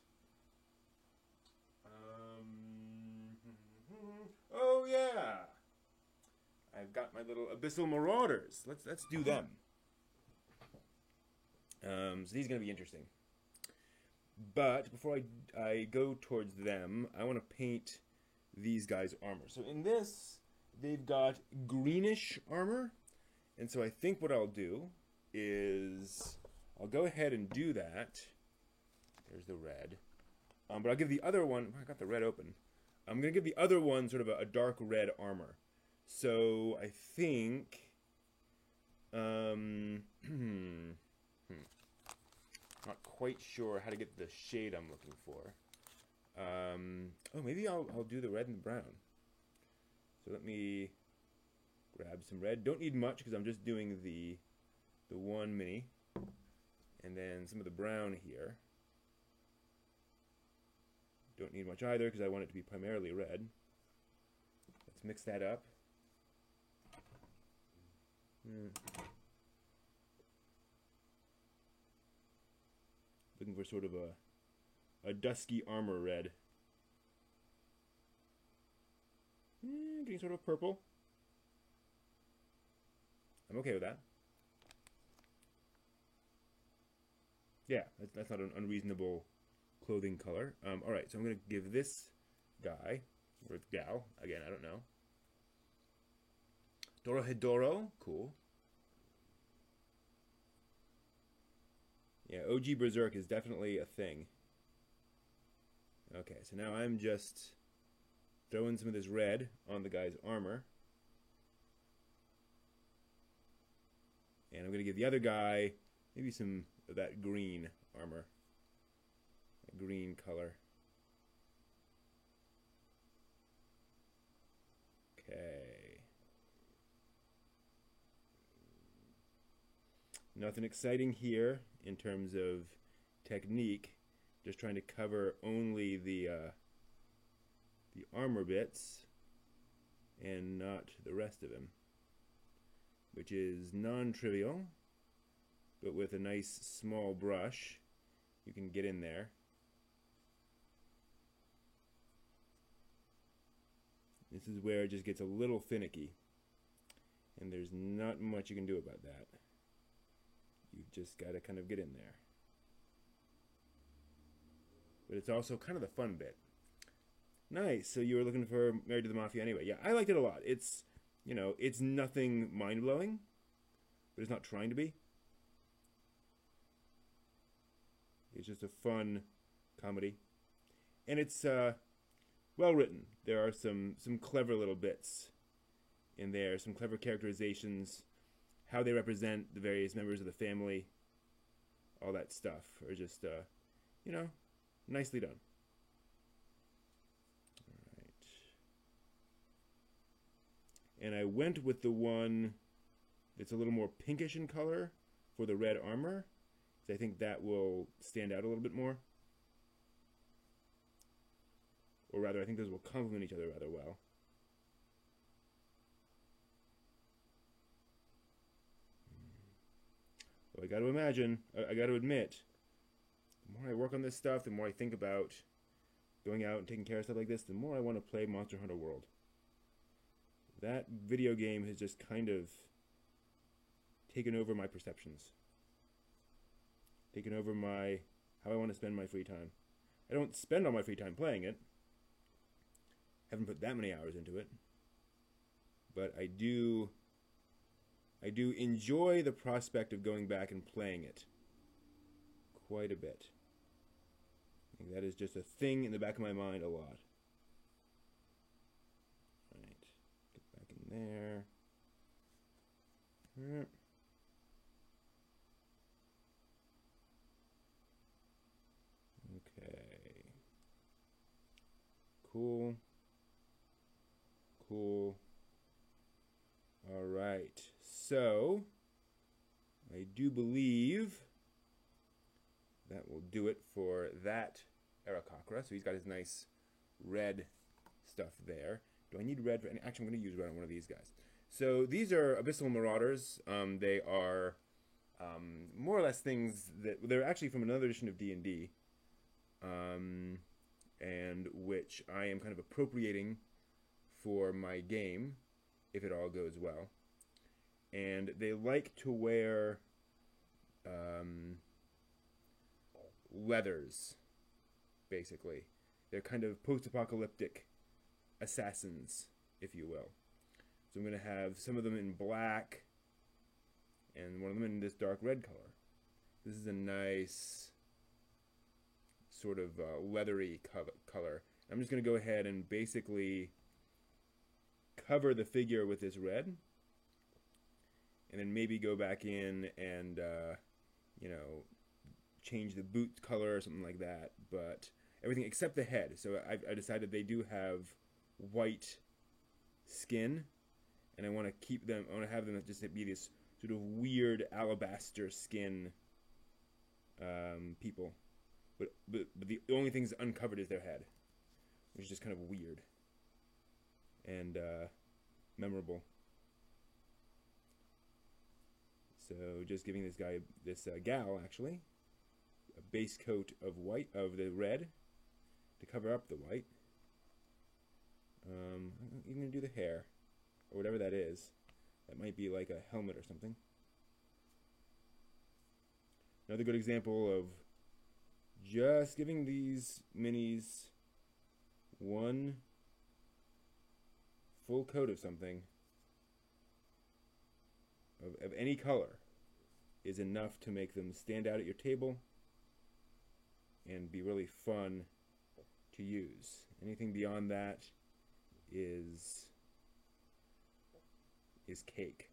Oh yeah, I've got my little Abyssal Marauders. Let's do them. So these are gonna be interesting. But before I go towards them, I want to paint these guys' armor. So in this, they've got greenish armor, and so I think what I'll do is I'll go ahead and do that. There's the red. But I'll give the other one, I got the red open. I'm going to give the other one sort of a dark red armor. So I think, not quite sure how to get the shade I'm looking for. Oh, maybe I'll do the red and the brown. So let me grab some red. Don't need much because I'm just doing the one mini. And then some of the brown here. Don't need much either because I want it to be primarily red. Let's mix that up. Looking for sort of a dusky armor red. Getting sort of purple. I'm okay with that. Yeah, that's not an unreasonable clothing color. Alright, so I'm going to give this guy, or gal, again, I don't know. Dorohedoro, cool. Yeah, OG Berserk is definitely a thing. Okay, so now I'm just throwing some of this red on the guy's armor. And I'm going to give the other guy maybe some of that green armor. That green color. Okay. Nothing exciting here in terms of technique. Just trying to cover only the armor bits and not the rest of him, which is non-trivial, but with a nice small brush you can get in there. This is where it just gets a little finicky, and there's not much you can do about that. You've just got to kind of get in there. But it's also kind of the fun bit. Nice, so you were looking for Married to the Mafia anyway. Yeah, I liked it a lot. It's, you know, it's nothing mind-blowing, but it's not trying to be. It's just a fun comedy. And it's well written. There are some clever little bits in there, some clever characterizations, how they represent the various members of the family, all that stuff are just, you know, nicely done. All right. And I went with the one that's a little more pinkish in color for the red armor, because I think that will stand out a little bit more. Or rather, I think those will complement each other rather well. So I got to admit, the more I work on this stuff, the more I think about going out and taking care of stuff like this, the more I want to play Monster Hunter World. That video game has just kind of taken over my perceptions. Taken over how I want to spend my free time. I don't spend all my free time playing it. Haven't put that many hours into it. But I do enjoy the prospect of going back and playing it quite a bit. I think that is just a thing in the back of my mind a lot. Alright, get back in there. Okay. Cool. Cool. Alright, so I do believe that will do it for that Aarakocra. So he's got his nice red stuff there. Do I need red for any? Actually, I'm going to use red on one of these guys. So these are Abyssal Marauders. They are more or less things that they're actually from another edition of D&D, and which I am kind of appropriating for my game, if it all goes well. And they like to wear leathers, basically. They're kind of post-apocalyptic assassins, if you will. So I'm going to have some of them in black, and one of them in this dark red color. This is a nice sort of leathery color. I'm just going to go ahead and basically cover the figure with this red, and then maybe go back in and you know, change the boot color or something like that. But everything except the head. So I decided they do have white skin, and I want to keep them. I want to have them just be this sort of weird alabaster skin people. But the only things uncovered is their head, which is just kind of weird and memorable. So just giving this guy, this gal actually, a base coat of white, of the red, to cover up the white. I'm even gonna do the hair, or whatever that is. That might be like a helmet or something. Another good example of just giving these minis one full coat of something of any color is enough to make them stand out at your table and be really fun to use. Anything beyond that is cake.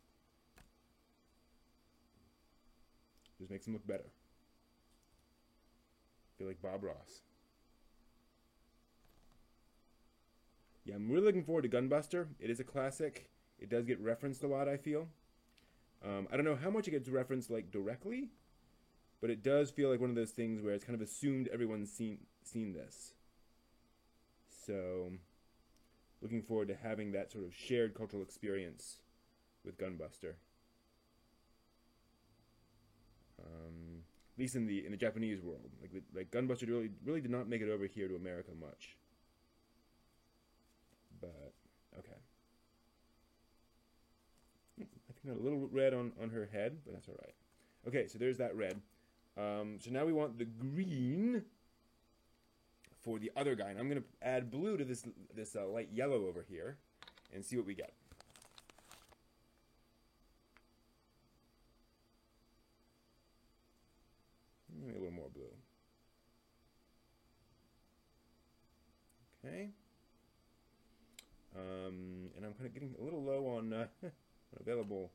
Just makes them look better. Feel like Bob Ross. Yeah, I'm really looking forward to Gunbuster. It is a classic. It does get referenced a lot, I feel. I don't know how much it gets referenced like directly, but it does feel like one of those things where it's kind of assumed everyone's seen this. So, looking forward to having that sort of shared cultural experience with Gunbuster. At least in the Japanese world, like Gunbuster really did not make it over here to America much. But okay. I think got a little red on her head, but that's all right. Okay, so there's that red. So now we want the green for the other guy, and I'm going to add blue to this light yellow over here, and see what we get. Maybe a little more blue. Okay. And I'm kind of getting a little low on available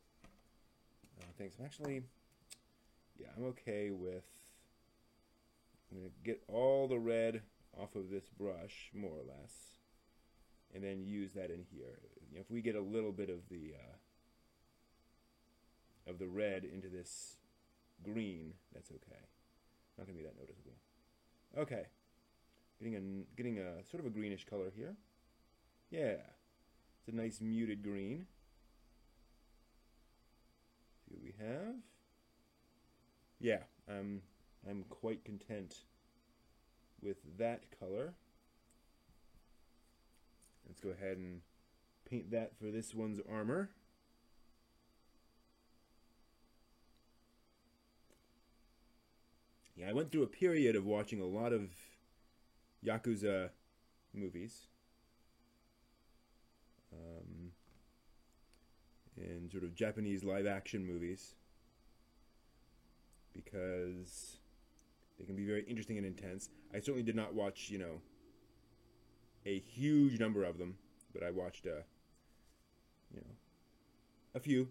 things. I'm actually, yeah, I'm okay with, I'm going to get all the red off of this brush, more or less, and then use that in here. You know, if we get a little bit of the red into this green, that's okay. Not going to be that noticeable. Okay. Getting a sort of a greenish color here. Yeah, it's a nice muted green. See what we have. Yeah, I'm quite content with that color. Let's go ahead and paint that for this one's armor. Yeah, I went through a period of watching a lot of Yakuza movies. And sort of Japanese live-action movies. Because they can be very interesting and intense. I certainly did not watch, you know, a huge number of them, but I watched, you know, a few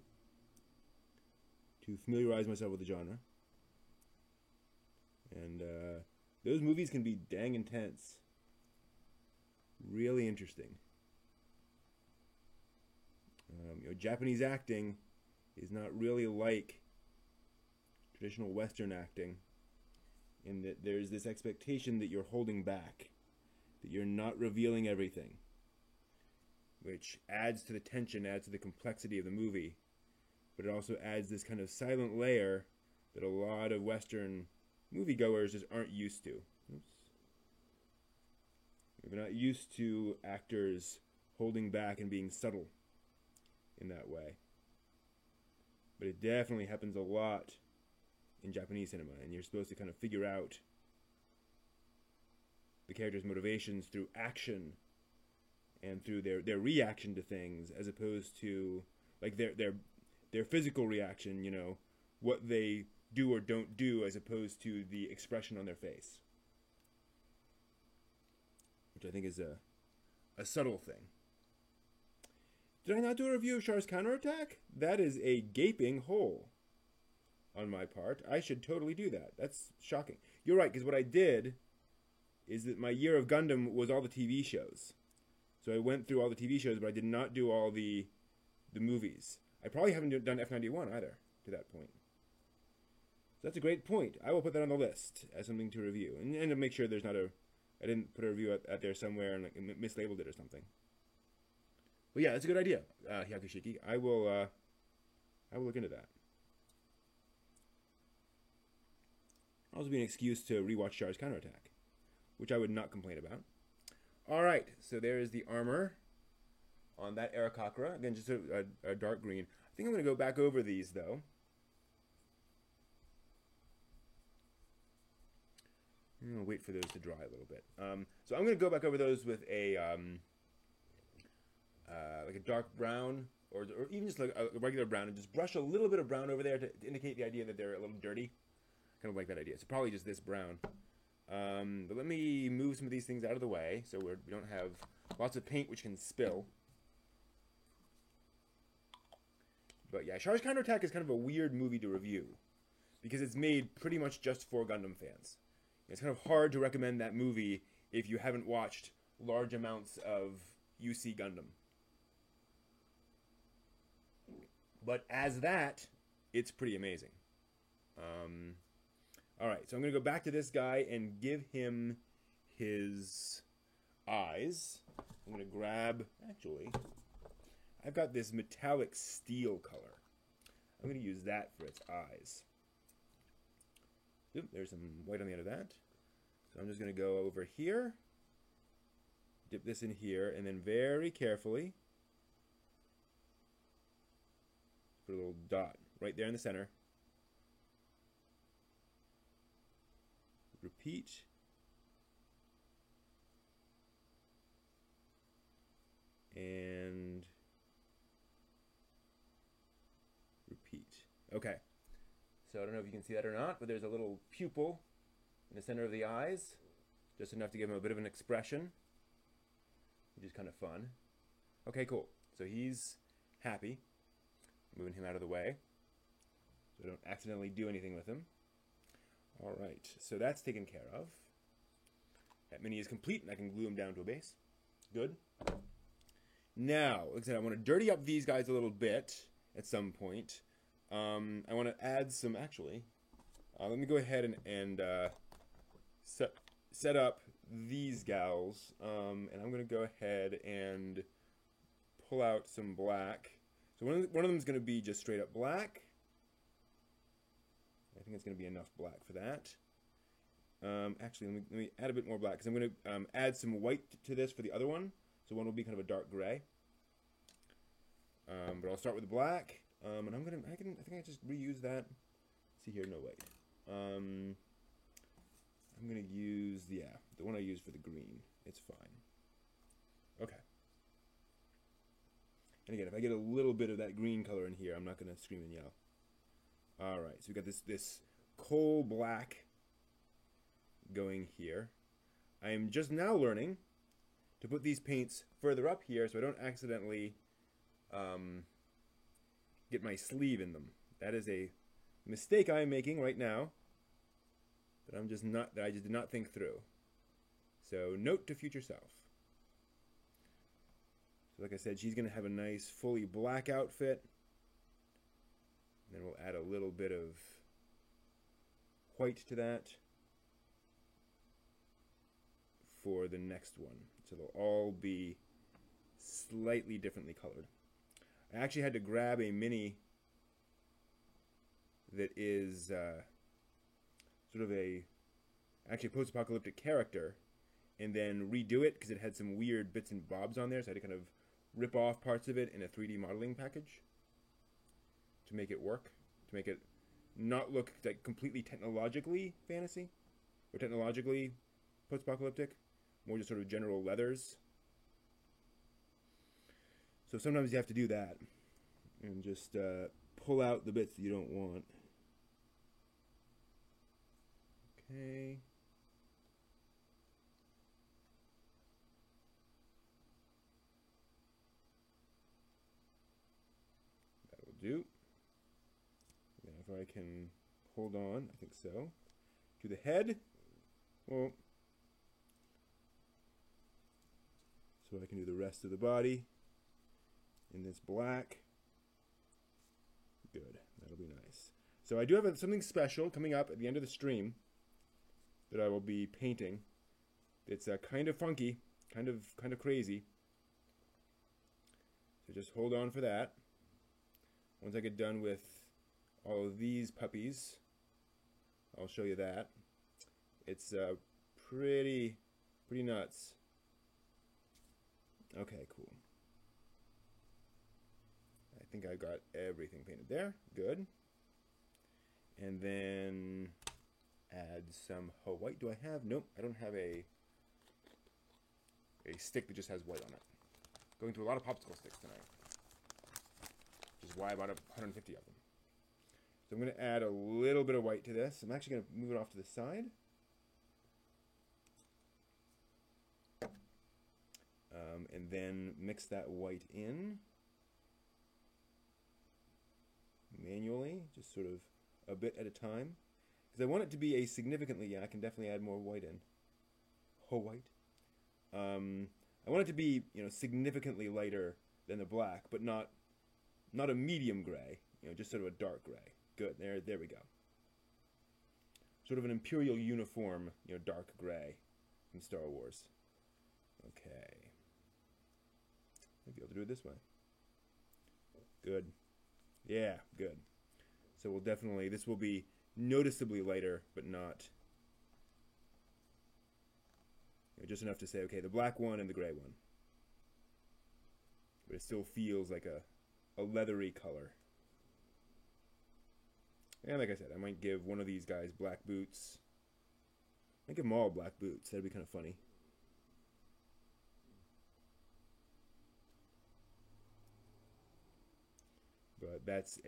to familiarize myself with the genre. And those movies can be dang intense. Really interesting. You know, Japanese acting is not really like traditional Western acting, in that there's this expectation that you're holding back, that you're not revealing everything, which adds to the tension, adds to the complexity of the movie, but it also adds this kind of silent layer that a lot of Western moviegoers just aren't used to. Oops. We're not used to actors holding back and being subtle in that way. But it definitely happens a lot in Japanese cinema, and you're supposed to kind of figure out the characters' motivations through action and through their reaction to things, as opposed to like their physical reaction, you know, what they do or don't do, as opposed to the expression on their face, which I think is a subtle thing. Did I not do a review of Char's Counterattack? That is a gaping hole on my part. I should totally do that. That's shocking. You're right, because what I did is that my year of Gundam was all the TV shows. So I went through all the TV shows, but I did not do all the movies. I probably haven't done F91 either to that point. So that's a great point. I will put that on the list as something to review, and to make sure there's not I didn't put a review out there somewhere and like mislabeled it or something. Well, yeah, that's a good idea, Hyakushiki. I will look into that. It'll also be an excuse to rewatch Char's Counterattack, which I would not complain about. All right, so there is the armor on that Aarakocra. Again, just a dark green. I think I'm going to go back over these, though. I'm going to wait for those to dry a little bit. So I'm going to go back over those with a like a dark brown, or even just like a regular brown, and just brush a little bit of brown over there to indicate the idea that they're a little dirty. Kind of like that idea. So probably just this brown. But let me move some of these things out of the way so we don't have lots of paint which can spill. But yeah, Char's Counterattack is kind of a weird movie to review because it's made pretty much just for Gundam fans. It's kind of hard to recommend that movie if you haven't watched large amounts of UC Gundam. But as that, it's pretty amazing. Alright, so I'm going to go back to this guy and give him his eyes. I'm going to grab, actually, I've got this metallic steel color. I'm going to use that for its eyes. Oop, there's some white on the end of that. So I'm just going to go over here, dip this in here, and then very carefully put a little dot right there in the center. Repeat. And repeat. Okay. So I don't know if you can see that or not, but there's a little pupil in the center of the eyes, just enough to give him a bit of an expression, which is kind of fun. Okay, cool. So he's happy. Moving him out of the way so I don't accidentally do anything with him. All right, so that's taken care of. That mini is complete, and I can glue him down to a base. Good. Now, like I said, I want to dirty up these guys a little bit at some point. I want to add some, actually, let me go ahead and set up these gals, and I'm going to go ahead and pull out some black. So one of them is going to be just straight up black. I think it's going to be enough black for that. Actually, let me add a bit more black, because I'm going to add some white to this for the other one. So one will be kind of a dark gray. But I'll start with the black, and I think I just reuse that. See here, no wait. I'm going to use the one I used for the green. It's fine. Okay. And again, if I get a little bit of that green color in here, I'm not going to scream and yell. All right, so we got this coal black going here. I am just now learning to put these paints further up here so I don't accidentally get my sleeve in them. That is a mistake I am making right now that I just did not think through. So note to future self. So like I said, she's going to have a nice fully black outfit. And then we'll add a little bit of white to that for the next one. So they'll all be slightly differently colored. I actually had to grab a mini that is sort of actually post-apocalyptic character, and then redo it because it had some weird bits and bobs on there, so I had to kind of rip off parts of it in a 3D modeling package to make it work, to make it not look like completely technologically fantasy or technologically post-apocalyptic, more just sort of general leathers. So sometimes you have to do that and just pull out the bits that you don't want. Okay. That'll do. And if I can hold on, I think so, to the head, well, so I can do the rest of the body in this black. Good, that'll be nice. So I do have something special coming up at the end of the stream that I will be painting. It's kind of funky, kind of crazy. So just hold on for that. Once I get done with all of these puppies, I'll show you that. It's pretty nuts. Okay, cool. I think I got everything painted there. Good. And then add some white. Do I have? Nope, I don't have a stick that just has white on it. Going through a lot of popsicle sticks tonight, which is why I bought 150 of them. So I'm going to add a little bit of white to this. I'm actually going to move it off to the side. And then mix that white in manually, just sort of a bit at a time. Because I want it to be a significantly, yeah, I can definitely add more white in. White. I want it to be, significantly lighter than the black, but not a medium gray, just sort of a dark gray. Good, there we go. Sort of an Imperial uniform, dark gray from Star Wars. Okay. Maybe I'll do it this way. Good. Yeah, good. So we'll definitely, this will be noticeably lighter, but not just enough to say, okay, the black one and the gray one. But it still feels like a leathery color. And like I said, I might give one of these guys black boots. I might give them all black boots. That'd be kind of funny. But that's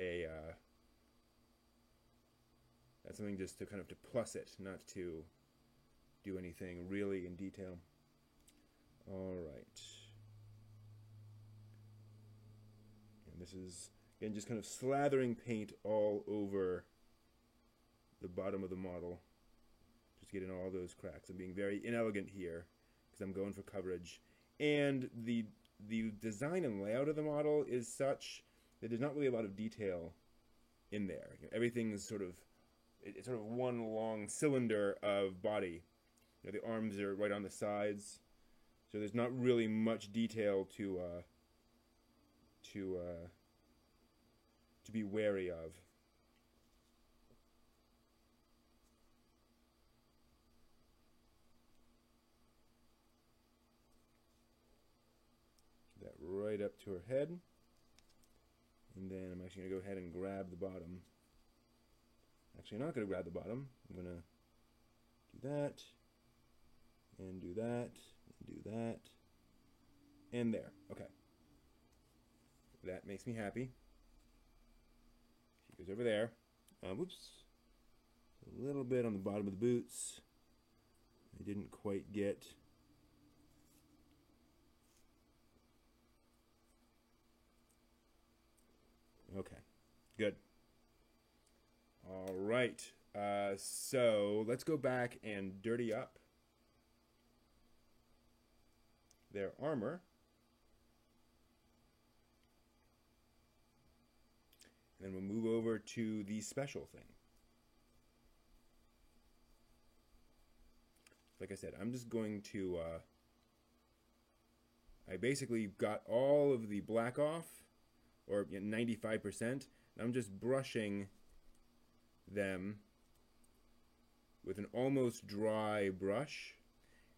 that's something just to kind of to plus it, not to do anything really in detail. All right. And this is, again, just kind of slathering paint all over the bottom of the model. Just getting all those cracks. I'm being very inelegant here because I'm going for coverage. And the design and layout of the model is such that there's not really a lot of detail in there. Everything is sort of, it's sort of one long cylinder of body. You know, the arms are right on the sides, so there's not really much detail to be wary of. That right up to her head, and then I'm actually going to go ahead and grab the bottom. Actually, I'm not going to grab the bottom. I'm going to do that, and do that, and do that, and there. Okay. That makes me happy. She goes over there. Whoops. A little bit on the bottom of the boots. I didn't quite get. Okay. Good. All right. So let's go back and dirty up their armor. And then we'll move over to the special thing. Like I said, I'm just going to, I basically got all of the black off, or 95%, and I'm just brushing them with an almost dry brush,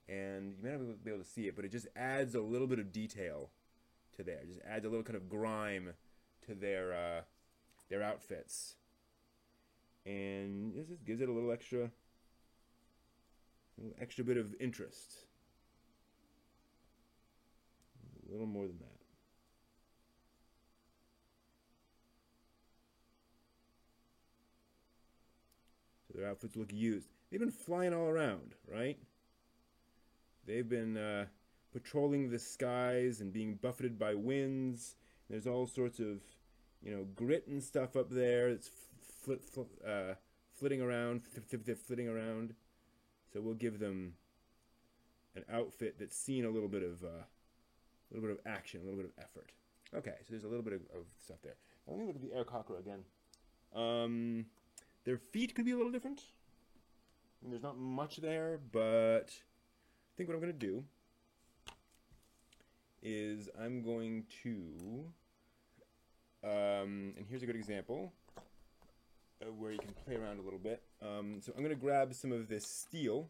and you may not be able to see it, but it just adds a little bit of detail to there. It just adds a little kind of grime to their outfits, and it just gives it a little extra bit of interest. A little more than that. So their outfits look used. They've been flying all around, right? They've been patrolling the skies and being buffeted by winds. There's all sorts of, you know, grit and stuff up there. It's flitting around. So we'll give them an outfit that's seen a little bit of action, a little bit of effort. Okay, so there's a little bit of stuff there. Now let me look at the Aarakocra again. Their feet could be a little different. I mean, there's not much there, but I think what I'm going to do is I'm going to, and here's a good example where you can play around a little bit. So I'm going to grab some of this steel,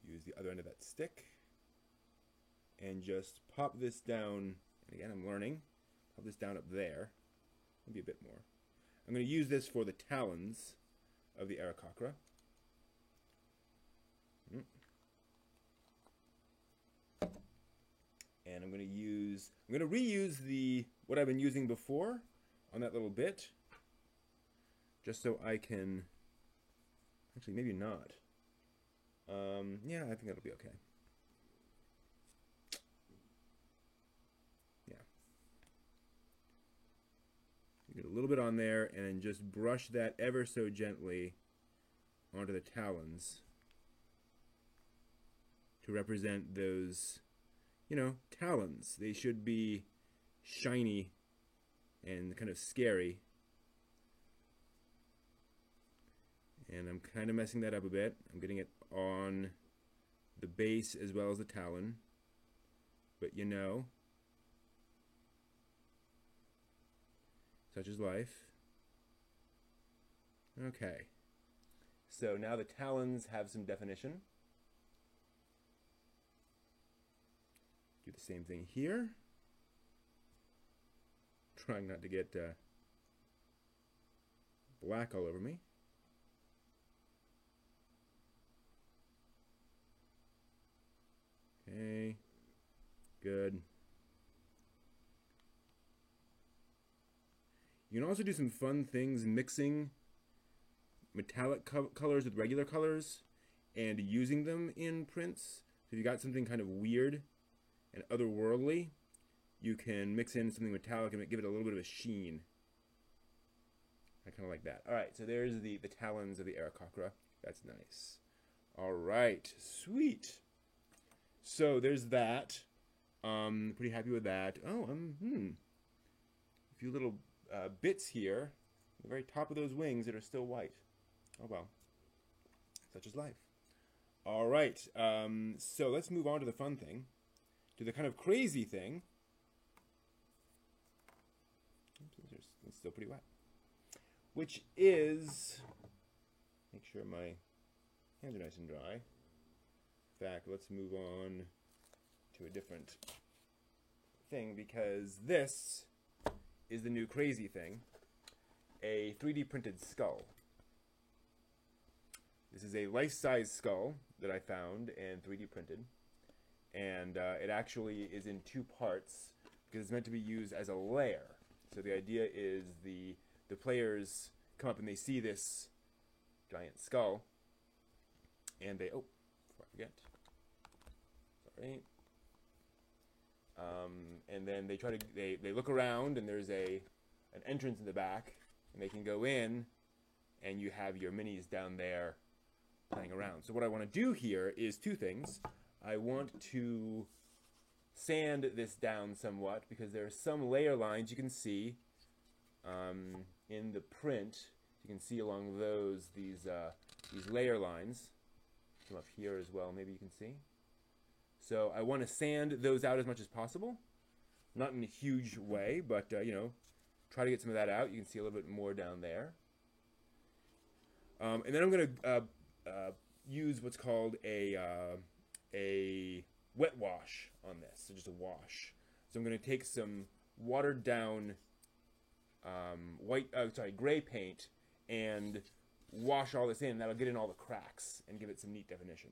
use the other end of that stick, and just pop this down. And again, I'm learning. Pop this down up there. Maybe a bit more. I'm going to use this for the talons of the Aarakocra. And I'm going to reuse what I've been using before on that little bit, just so I can, actually maybe not. Yeah, I think that'll be okay. Yeah. Get a little bit on there and then just brush that ever so gently onto the talons to represent those, you know, talons. They should be shiny and kind of scary. And I'm kind of messing that up a bit. I'm getting it on the base as well as the talon. But you know, such is life. Okay. So now the talons have some definition. Do the same thing here. Trying not to get black all over me. Okay, good. You can also do some fun things mixing metallic colors with regular colors and using them in prints. So if you got something kind of weird and otherworldly, you can mix in something metallic and give it a little bit of a sheen. I kind of like that. All right, so there's the talons of the Aarakocra. That's nice. All right, sweet. So there's that. Pretty happy with that. Oh, a few little bits here, the very top of those wings that are still white. Oh well, such is life. All right, so let's move on to the fun thing, to the kind of crazy thing. It's still pretty wet. Which is, make sure my hands are nice and dry. In fact, let's move on to a different thing, because this is the new crazy thing, a 3D printed skull. This is a life-size skull that I found and 3D printed, and it actually is in two parts because it's meant to be used as a layer. So the idea is the players come up and they see this giant skull, and they, oh, before I forget, sorry, and then they try to, they look around, and there's an entrance in the back, and they can go in, and you have your minis down there playing around. So what I want to do here is two things. I want to sand this down somewhat, because there are some layer lines you can see in the print. You can see along these layer lines. Come up here as well, maybe you can see. So I want to sand those out as much as possible. Not in a huge way, but you know, try to get some of that out. You can see a little bit more down there. And then I'm going to use what's called a wet wash on this, so just a wash. So I'm going to take some watered down gray paint and wash all this in. That'll get in all the cracks and give it some neat definition.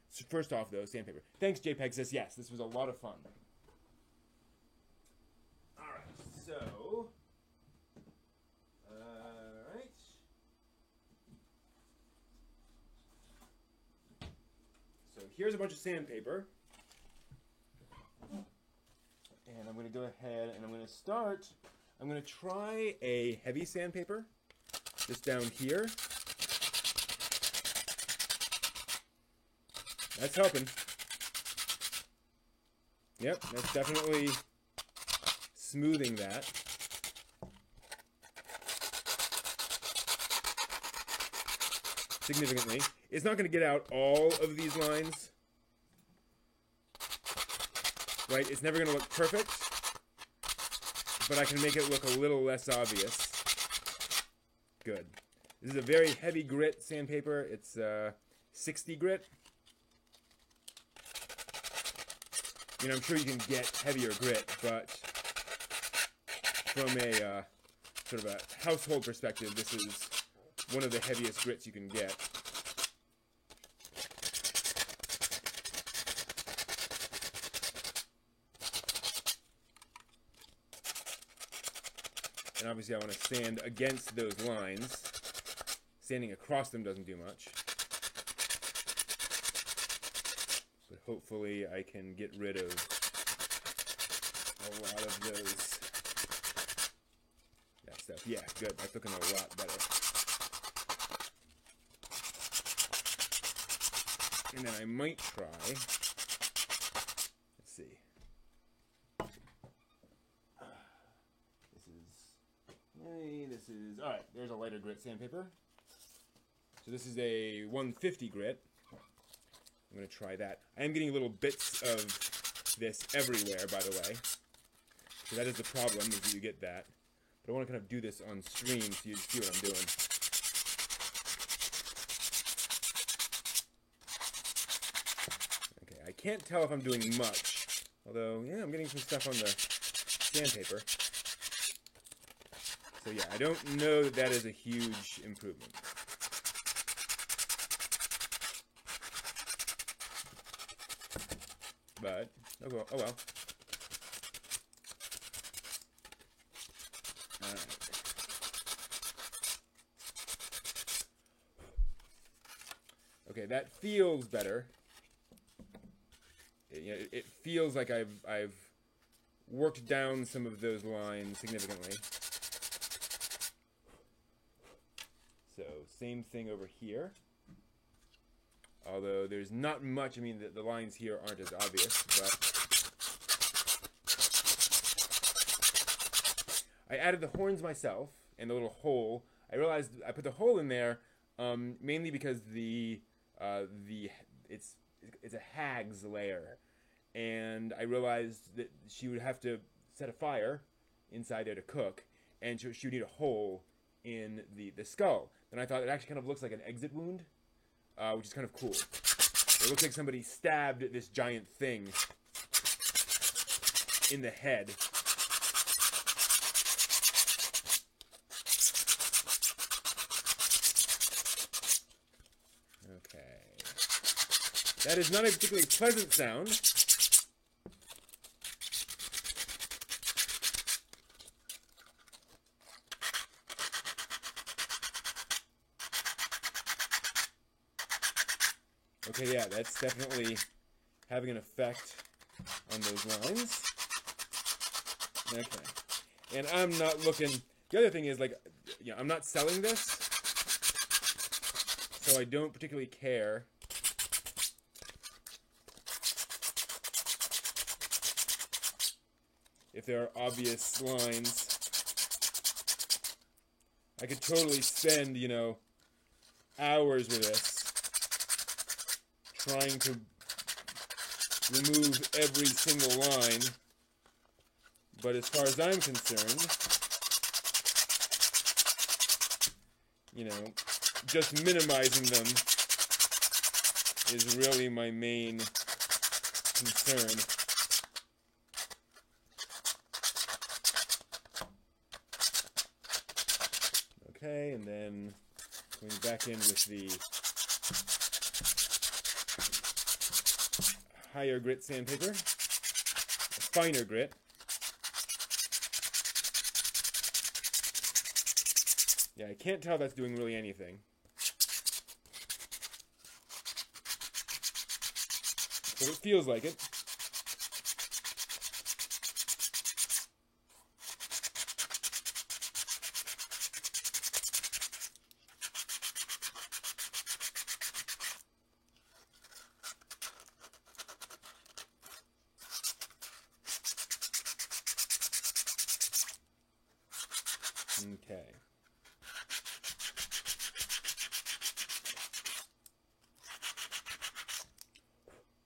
So first off, though, sandpaper. Thanks, JPEG says yes. This was a lot of fun. All right, so here's a bunch of sandpaper, and I'm going to go ahead and I'm going to start. I'm going to try a heavy sandpaper just down here. That's helping. Yep, that's definitely smoothing that. Significantly. It's not going to get out all of these lines, right? It's never going to look perfect, but I can make it look a little less obvious. Good. This is a very heavy grit sandpaper. It's 60 grit. You know, I'm sure you can get heavier grit, but from a sort of a household perspective, this is one of the heaviest grits you can get. And obviously I want to sand against those lines. Sanding across them doesn't do much. But hopefully I can get rid of a lot of those. That stuff. Yeah, good. That's looking a lot better. And then I might try, let's see. This is, all right, there's a lighter grit sandpaper. So this is a 150 grit. I'm going to try that. I am getting little bits of this everywhere, by the way. So that is the problem, is that you get that. But I want to kind of do this on stream so you see what I'm doing. Okay, I can't tell if I'm doing much. Although, yeah, I'm getting some stuff on the sandpaper. So yeah, I don't know that that is a huge improvement. But, oh well. Oh well. Alright. Okay, that feels better. It feels like I've worked down some of those lines significantly. So, same thing over here. Although there's not much, I mean, the lines here aren't as obvious, but I added the horns myself and the little hole. I realized I put the hole in there mainly because the it's a hag's lair, and I realized that she would have to set a fire inside there to cook, and she would need a hole in the skull. And I thought it actually kind of looks like an exit wound, which is kind of cool. It looks like somebody stabbed this giant thing in the head. Okay. That is not a particularly pleasant sound. Okay, yeah, that's definitely having an effect on those lines. Okay. And I'm not looking... The other thing is, like, yeah, I'm not selling this, so I don't particularly care. If there are obvious lines. I could totally spend, you know, hours with this, trying to remove every single line, but as far as I'm concerned, you know, just minimizing them is really my main concern. Okay, and then going back in with the higher grit sandpaper, a finer grit. Yeah, I can't tell that's doing really anything. But it feels like it. Okay.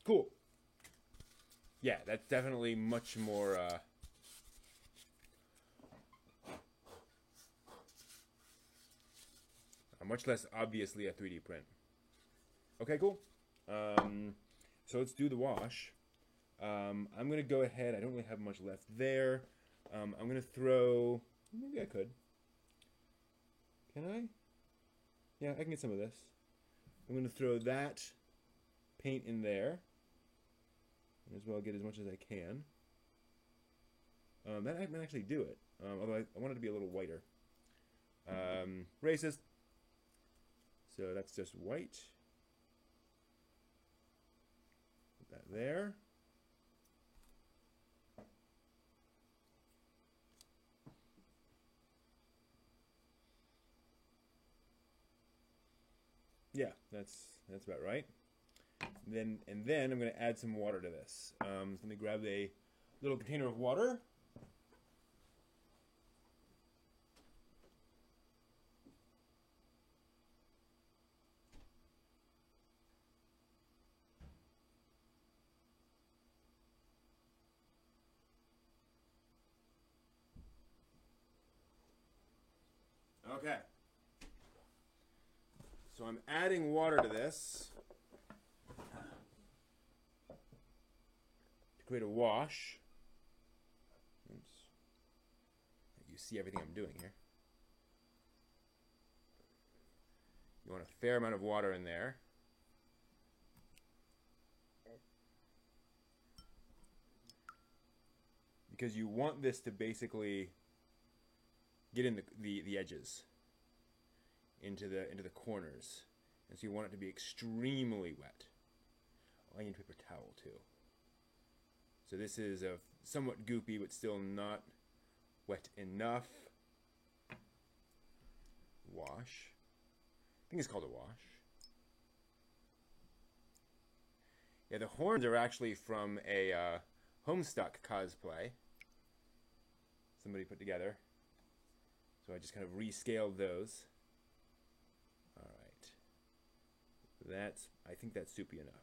Cool. Yeah, that's definitely much more, much less obviously a 3D print. Okay, cool. So let's do the wash. I'm going to go ahead. I don't really have much left there. I'm going to throw... Maybe I could. Can I? Yeah, I can get some of this. I'm going to throw that paint in there. And as well get as much as I can. That might actually do it. Although I want it to be a little whiter. Racist. So that's just white. Put that there. Yeah, that's about right. Then I'm going to add some water to this. So let me grab a little container of water. Okay. So I'm adding water to this to create a wash. Oops. You see everything I'm doing here. You want a fair amount of water in there. Because you want this to basically get in the edges. Into the corners, and so you want it to be extremely wet. I need a paper towel too. So this is a somewhat goopy, but still not wet enough. Wash. I think it's called a wash. Yeah, the horns are actually from a Homestuck cosplay somebody put together. So I just kind of rescaled those. I think that's soupy enough.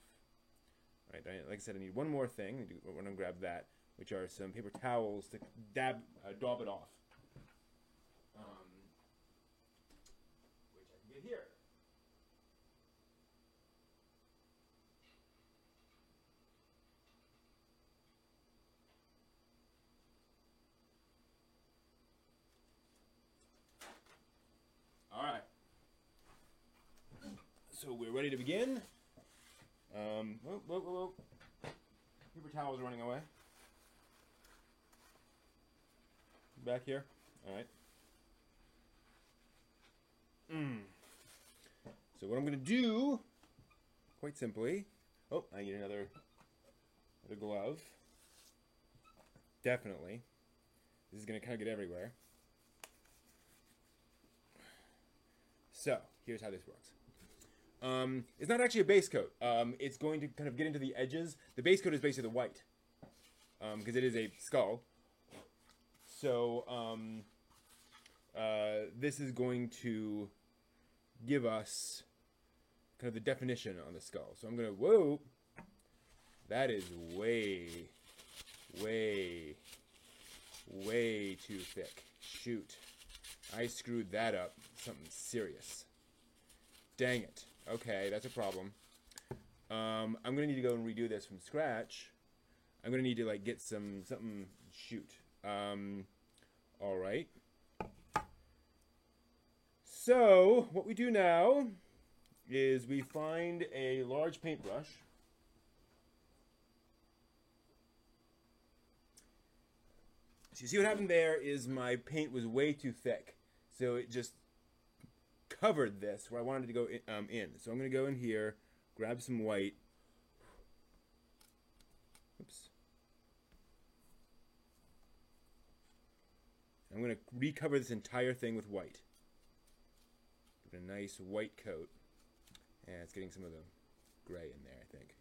All right, like I said, I need one more thing. I'm going to grab that, which are some paper towels to daub it off. Which I can get here. All right. So we're ready to begin. Whoa. Paper towels are running away. Back here. All right. So what I'm going to do, quite simply, I need another glove. Definitely. This is going to kind of get everywhere. So, here's how this works. It's not actually a base coat. It's going to kind of get into the edges. The base coat is basically the white, because it is a skull. So, this is going to give us kind of the definition on the skull. So I'm going to, whoa, that is way too thick. Shoot. I screwed that up. Something serious. Dang it. Okay, that's a problem. I'm going to need to go and redo this from scratch. I'm going to need to, like, get something, shoot. All right. So, what we do now is we find a large paintbrush. So you see what happened there is my paint was way too thick. So it just covered this where I wanted to go in. So I'm going to go in here, grab some white. Oops. I'm going to recover this entire thing with white. Give it a nice white coat. And it's getting some of the gray in there, I think.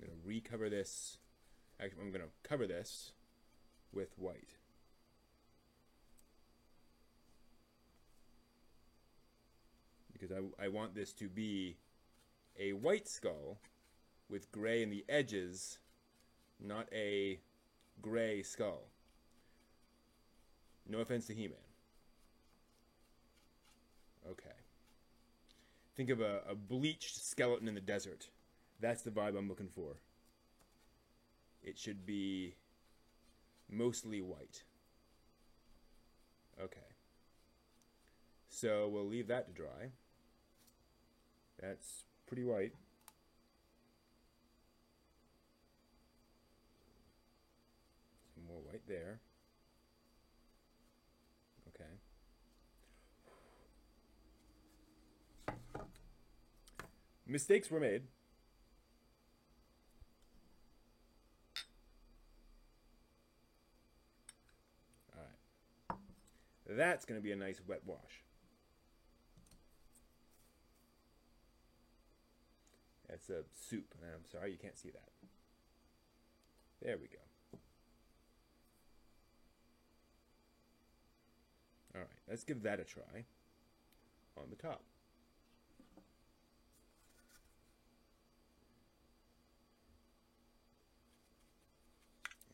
I'm going to recover this. Actually, I'm going to cover this with white. Because I want this to be a white skull with gray in the edges, not a gray skull. No offense to He-Man. Okay. Think of a bleached skeleton in the desert. That's the vibe I'm looking for. It should be mostly white. Okay. So we'll leave that to dry. That's pretty white. Some more white there. Okay. Mistakes were made. All right. That's going to be a nice wet wash. That's a soup, and I'm sorry you can't see that. There we go. All right, let's give that a try on the top.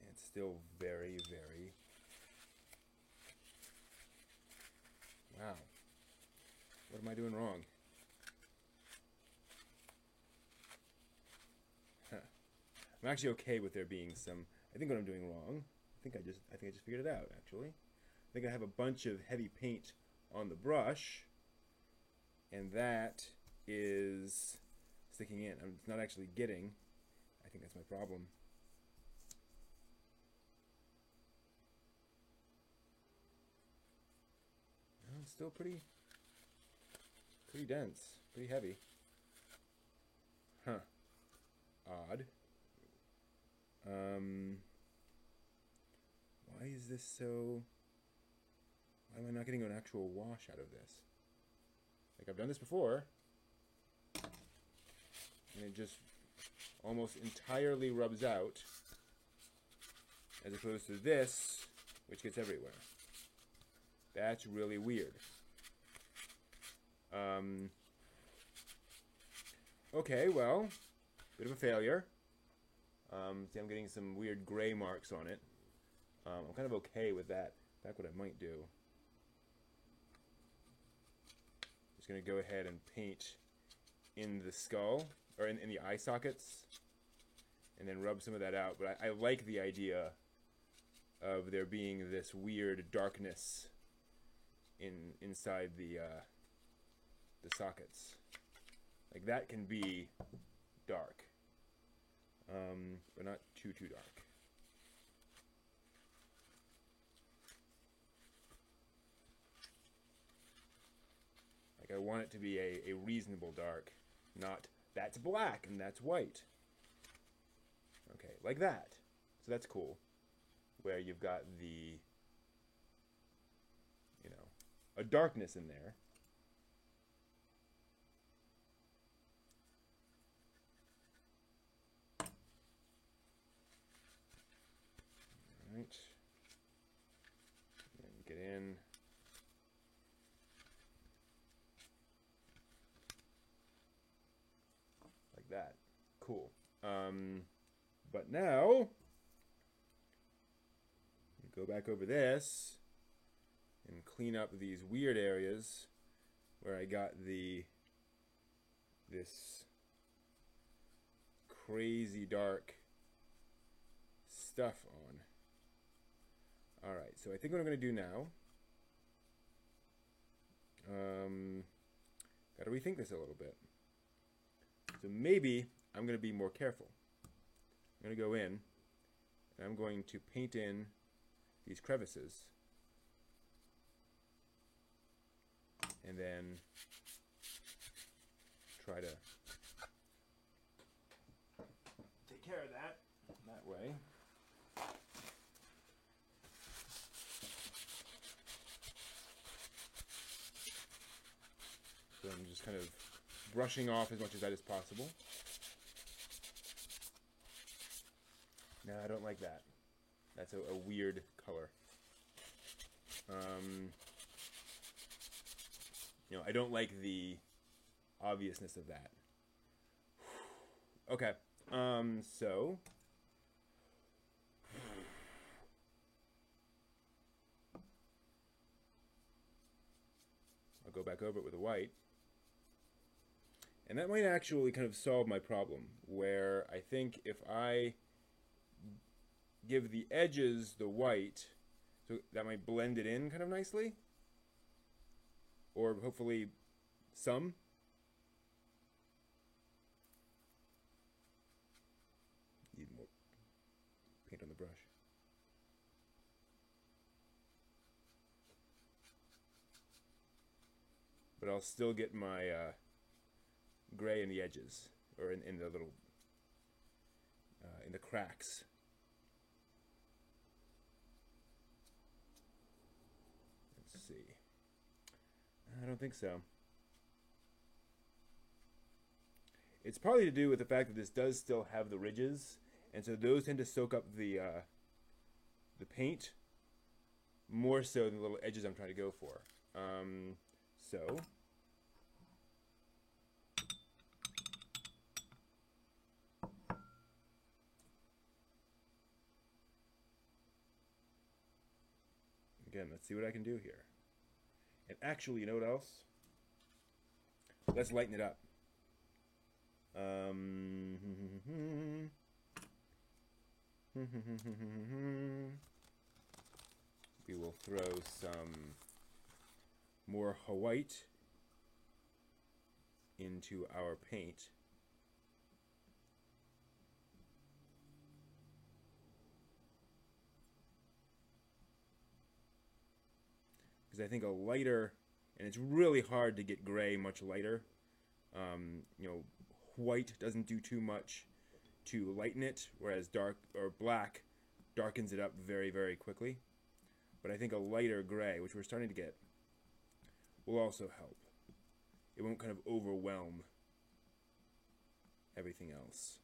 And it's still very, very... Wow. What am I doing wrong? I'm actually okay with there being some... I think what I'm doing wrong... I think I just figured it out, actually. I think I have a bunch of heavy paint on the brush, and that is sticking in. It's not actually getting. I think that's my problem. No, it's still pretty dense, pretty heavy. Huh. Odd. Why is this so... Why am I not getting an actual wash out of this? Like, I've done this before, and it just almost entirely rubs out, as opposed to this, which gets everywhere. That's really weird. Okay, well, bit of a failure. See, I'm getting some weird gray marks on it. I'm kind of okay with that. In fact, what I might do, just going to go ahead and paint in the skull, or in the eye sockets, and then rub some of that out. But I like the idea of there being this weird darkness inside the sockets. Like, that can be dark, but not too dark. Like, I want it to be a reasonable dark, not that's black and that's white. Okay, like that. So that's cool. Where you've got the, you know, a darkness in there. All right. And get in. Like that. Cool. But now, go back over this and clean up these weird areas where I got this crazy dark stuff on. Alright, so I think what I'm going to do now, got to rethink this a little bit. So maybe I'm going to be more careful. I'm going to go in and I'm going to paint in these crevices, and then try to take care of that way. So I'm just kind of brushing off as much of that as possible. No, I don't like that. That's a weird color. You know, I don't like the obviousness of that. Okay. So I'll go back over it with a white. And that might actually kind of solve my problem, where I think if I give the edges the white, so that might blend it in kind of nicely, or hopefully some. Need more paint on the brush. But I'll still get my gray in the edges, or in the little in the cracks. See. I don't think so. It's partly to do with the fact that this does still have the ridges, and so those tend to soak up the paint more so than the little edges I'm trying to go for. So again, let's see what I can do here. And actually, you know what else? Let's lighten it up. We will throw some more white into our paint. Because I think a lighter, and it's really hard to get gray much lighter. You know, white doesn't do too much to lighten it, whereas dark or black darkens it up very, very quickly. But I think a lighter gray, which we're starting to get, will also help. It won't kind of overwhelm everything else.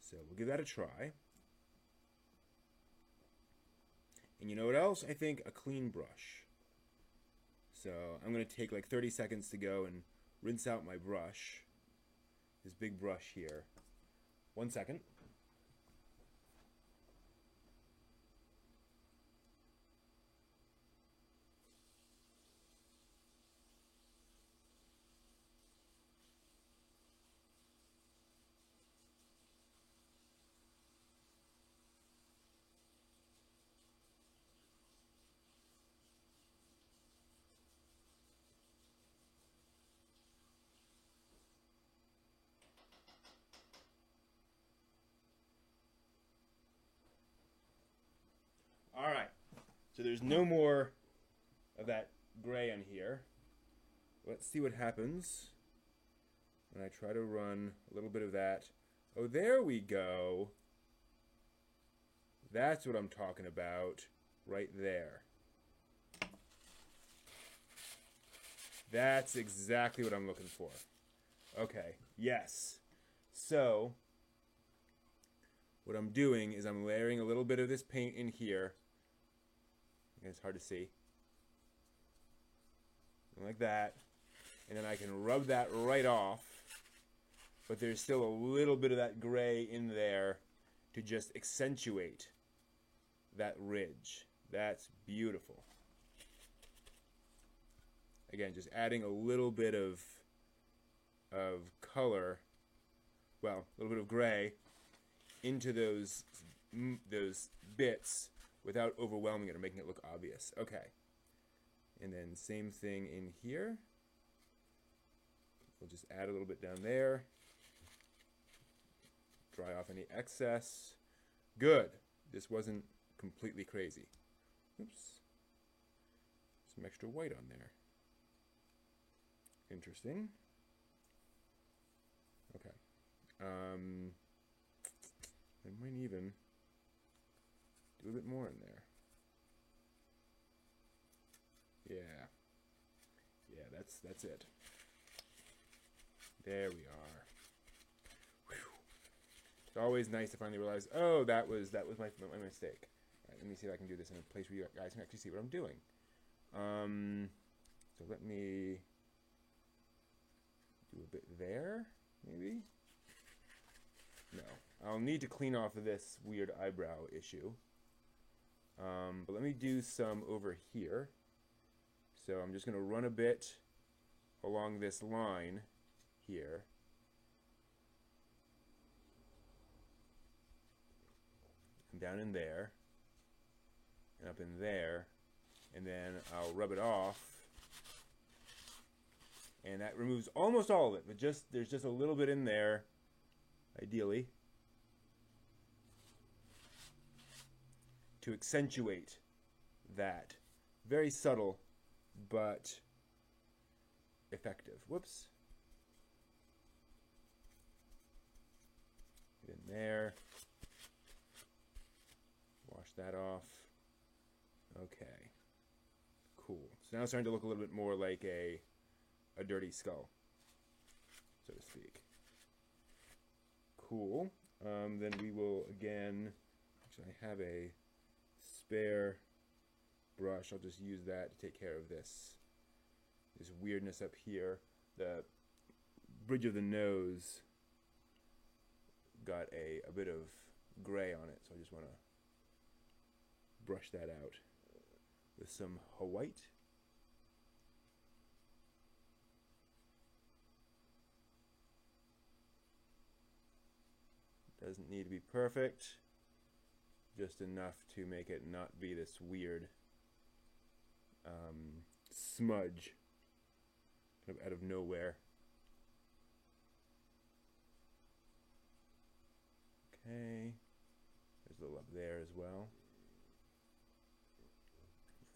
So we'll give that a try. And you know what else? I think a clean brush. So I'm going to take like 30 seconds to go and rinse out my brush. This big brush here. 1 second. All right, so there's no more of that gray on here. Let's see what happens when I try to run a little bit of that. Oh, there we go. That's what I'm talking about right there. That's exactly what I'm looking for. Okay, yes. So what I'm doing is I'm layering a little bit of this paint in here. It's hard to see. Like that. And then I can rub that right off. But there's still a little bit of that gray in there to just accentuate that ridge. That's beautiful. Again, just adding a little bit of color, well, a little bit of gray into those bits without overwhelming it or making it look obvious. Okay. And then same thing in here. We'll just add a little bit down there. Dry off any excess. Good. This wasn't completely crazy. Oops. Some extra white on there. Interesting. Okay. I might even do a bit more in there. Yeah. Yeah, that's it. There we are. Whew. It's always nice to finally realize, oh, that was my mistake. All right, let me see if I can do this in a place where you guys can actually see what I'm doing. So let me do a bit there, maybe? No. I'll need to clean off this weird eyebrow issue. But let me do some over here. So I'm just going to run a bit along this line here. And down in there. And up in there. And then I'll rub it off. And that removes almost all of it. But there's just a little bit in there, ideally, to accentuate that. Very subtle, but effective. Whoops. Get in there. Wash that off. Okay. Cool. So now it's starting to look a little bit more like a dirty skull, so to speak. Cool. Then we will again, actually I have a spare brush. I'll just use that to take care of this weirdness up here. The bridge of the nose got a bit of gray on it, so I just want to brush that out with some white. Doesn't need to be perfect, just enough to make it not be this weird smudge kind of out of nowhere. Okay, there's a little up there as well.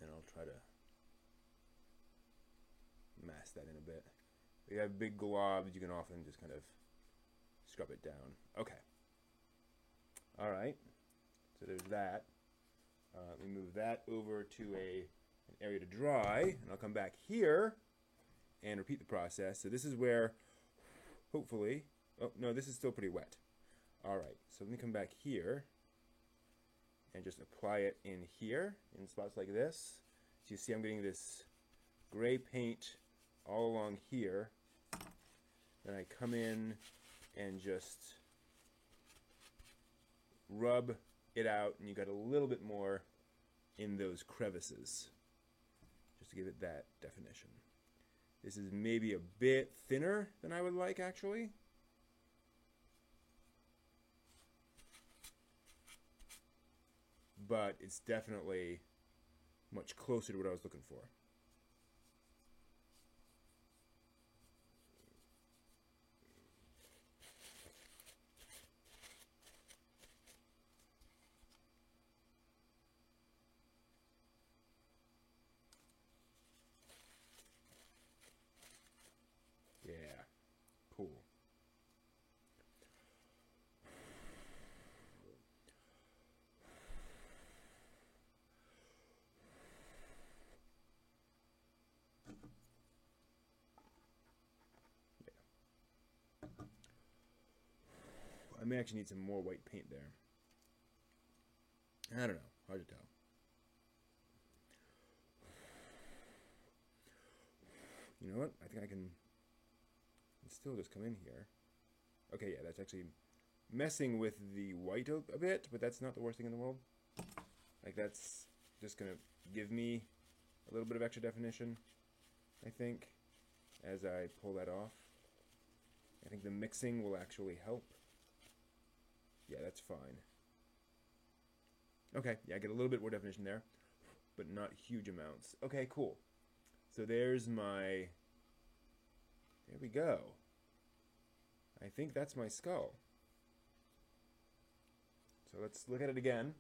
And I'll try to mask that in a bit. If you have big globs, you can often just kind of scrub it down. Okay. All right, so there's that. Let me move that over to an area to dry, and I'll come back here and repeat the process. So this is where, hopefully, oh no, this is still pretty wet. All right, so let me come back here, and just apply it in here, in spots like this. So you see I'm getting this gray paint all along here. Then I come in and just rub it out, and you got a little bit more in those crevices, just to give it that definition. This is maybe a bit thinner than I would like, actually. But it's definitely much closer to what I was looking for. Yeah, cool. I may actually need some more white paint there. I don't know. Hard to tell. You know what? I think I can still just come in here. Okay, yeah, that's actually messing with the white a bit, but that's not the worst thing in the world. Like, that's just going to give me a little bit of extra definition, I think, as I pull that off. I think the mixing will actually help. Yeah, that's fine. Okay, yeah, I get a little bit more definition there, but not huge amounts. Okay, cool. So there's my... There we go. I think that's my skull. So let's look at it again.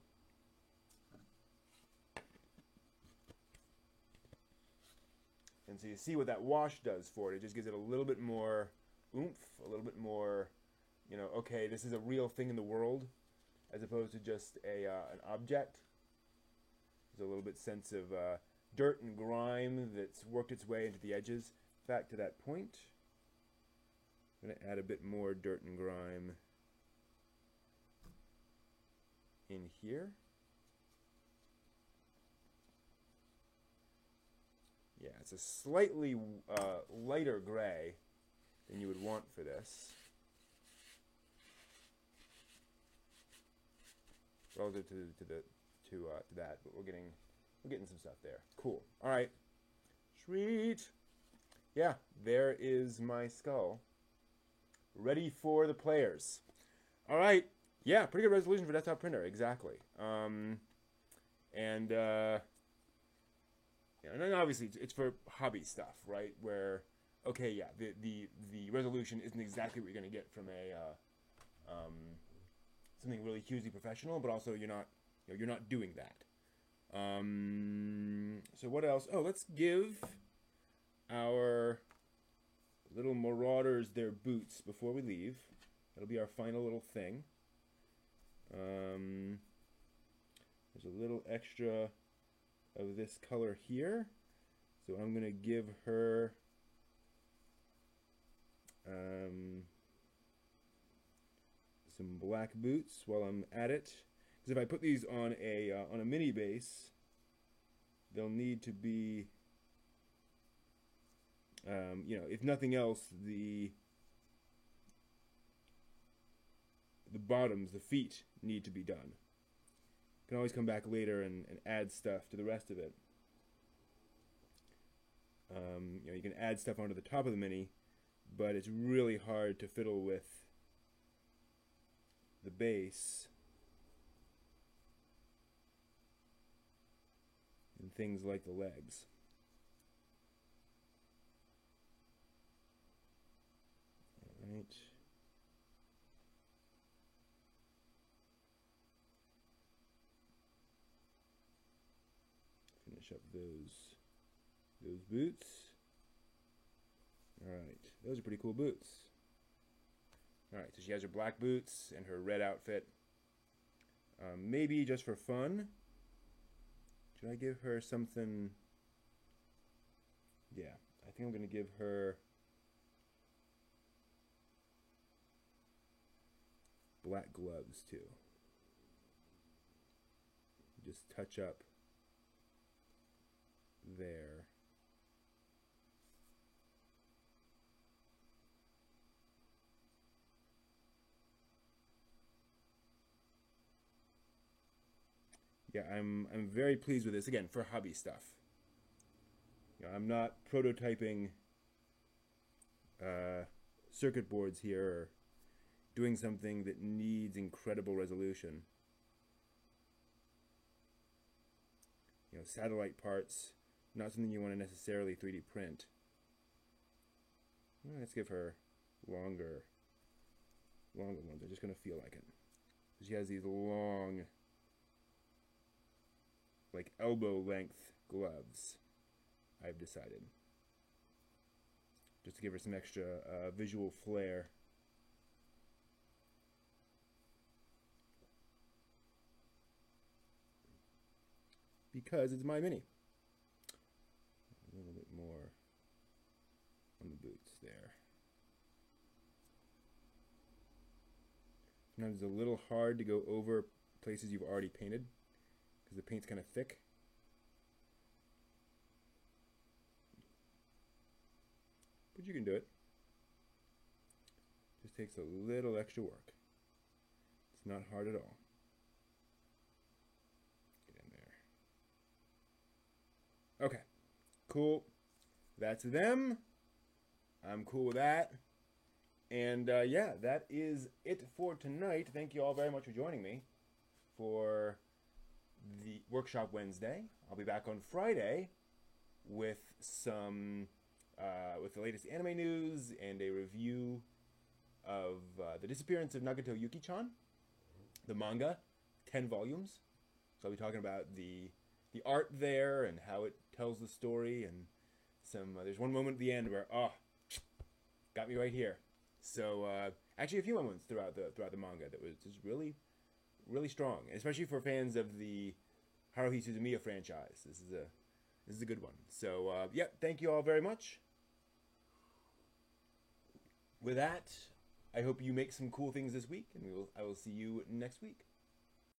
And so you see what that wash does for it. It just gives it a little bit more oomph, a little bit more, you know, okay, this is a real thing in the world, as opposed to just an object. There's a little bit sense of dirt and grime that's worked its way into the edges. Back to that point. I'm going to add a bit more dirt and grime in here. Yeah, it's a slightly lighter gray than you would want for this, relative to that. But we're getting some stuff there. Cool. All right. Sweet. Yeah, there is my skull, ready for the players. All right. Yeah, pretty good resolution for desktop printer. Exactly. And then obviously it's for hobby stuff, right? Where, okay, yeah, the resolution isn't exactly what you're going to get from a something really hugely professional, but also you're not doing that. So what else? Oh, let's give our little marauders their boots before we leave. That'll be our final little thing. There's a little extra of this color here, so I'm going to give her some black boots while I'm at it, because if I put these on a mini base, they'll need to be, you know, if nothing else, the bottoms, the feet, need to be done. You can always come back later and add stuff to the rest of it. You know, you can add stuff onto the top of the Mini, but it's really hard to fiddle with the base and things like the legs. All right. Finish up those boots. All right, those are pretty cool boots. All right, so she has her black boots and her red outfit. Maybe just for fun, should I give her something? Yeah, I think I'm going to give her black gloves too. just touch up there. Yeah, I'm very pleased with this. Again, for hobby stuff. You know, I'm not prototyping circuit boards here or doing something that needs incredible resolution. You know, satellite parts, not something you want to necessarily 3D print. Well, let's give her longer ones. I'm just going to feel like it. She has these long, like elbow length gloves, I've decided. Just to give her some extra visual flair. Because it's my Mini. A little bit more on the boots there. Sometimes it's a little hard to go over places you've already painted because the paint's kind of thick. But you can do it. Just takes a little extra work. It's not hard at all. Get in there. Okay. Cool. That's them. I'm cool with that. And yeah, that is it for tonight. Thank you all very much for joining me for the Workshop Wednesday. I'll be back on Friday with some with the latest anime news and a review of the disappearance of Nagato Yuki-chan, the manga, 10 volumes. So I'll be talking about the art there and how it tells the story, and some there's one moment at the end where got me right here. So actually a few moments throughout the manga that was just really, really strong, especially for fans of the Haruhi Suzumiya franchise. This is a good one. So yeah, thank you all very much. With that, I hope you make some cool things this week, and I will see you next week.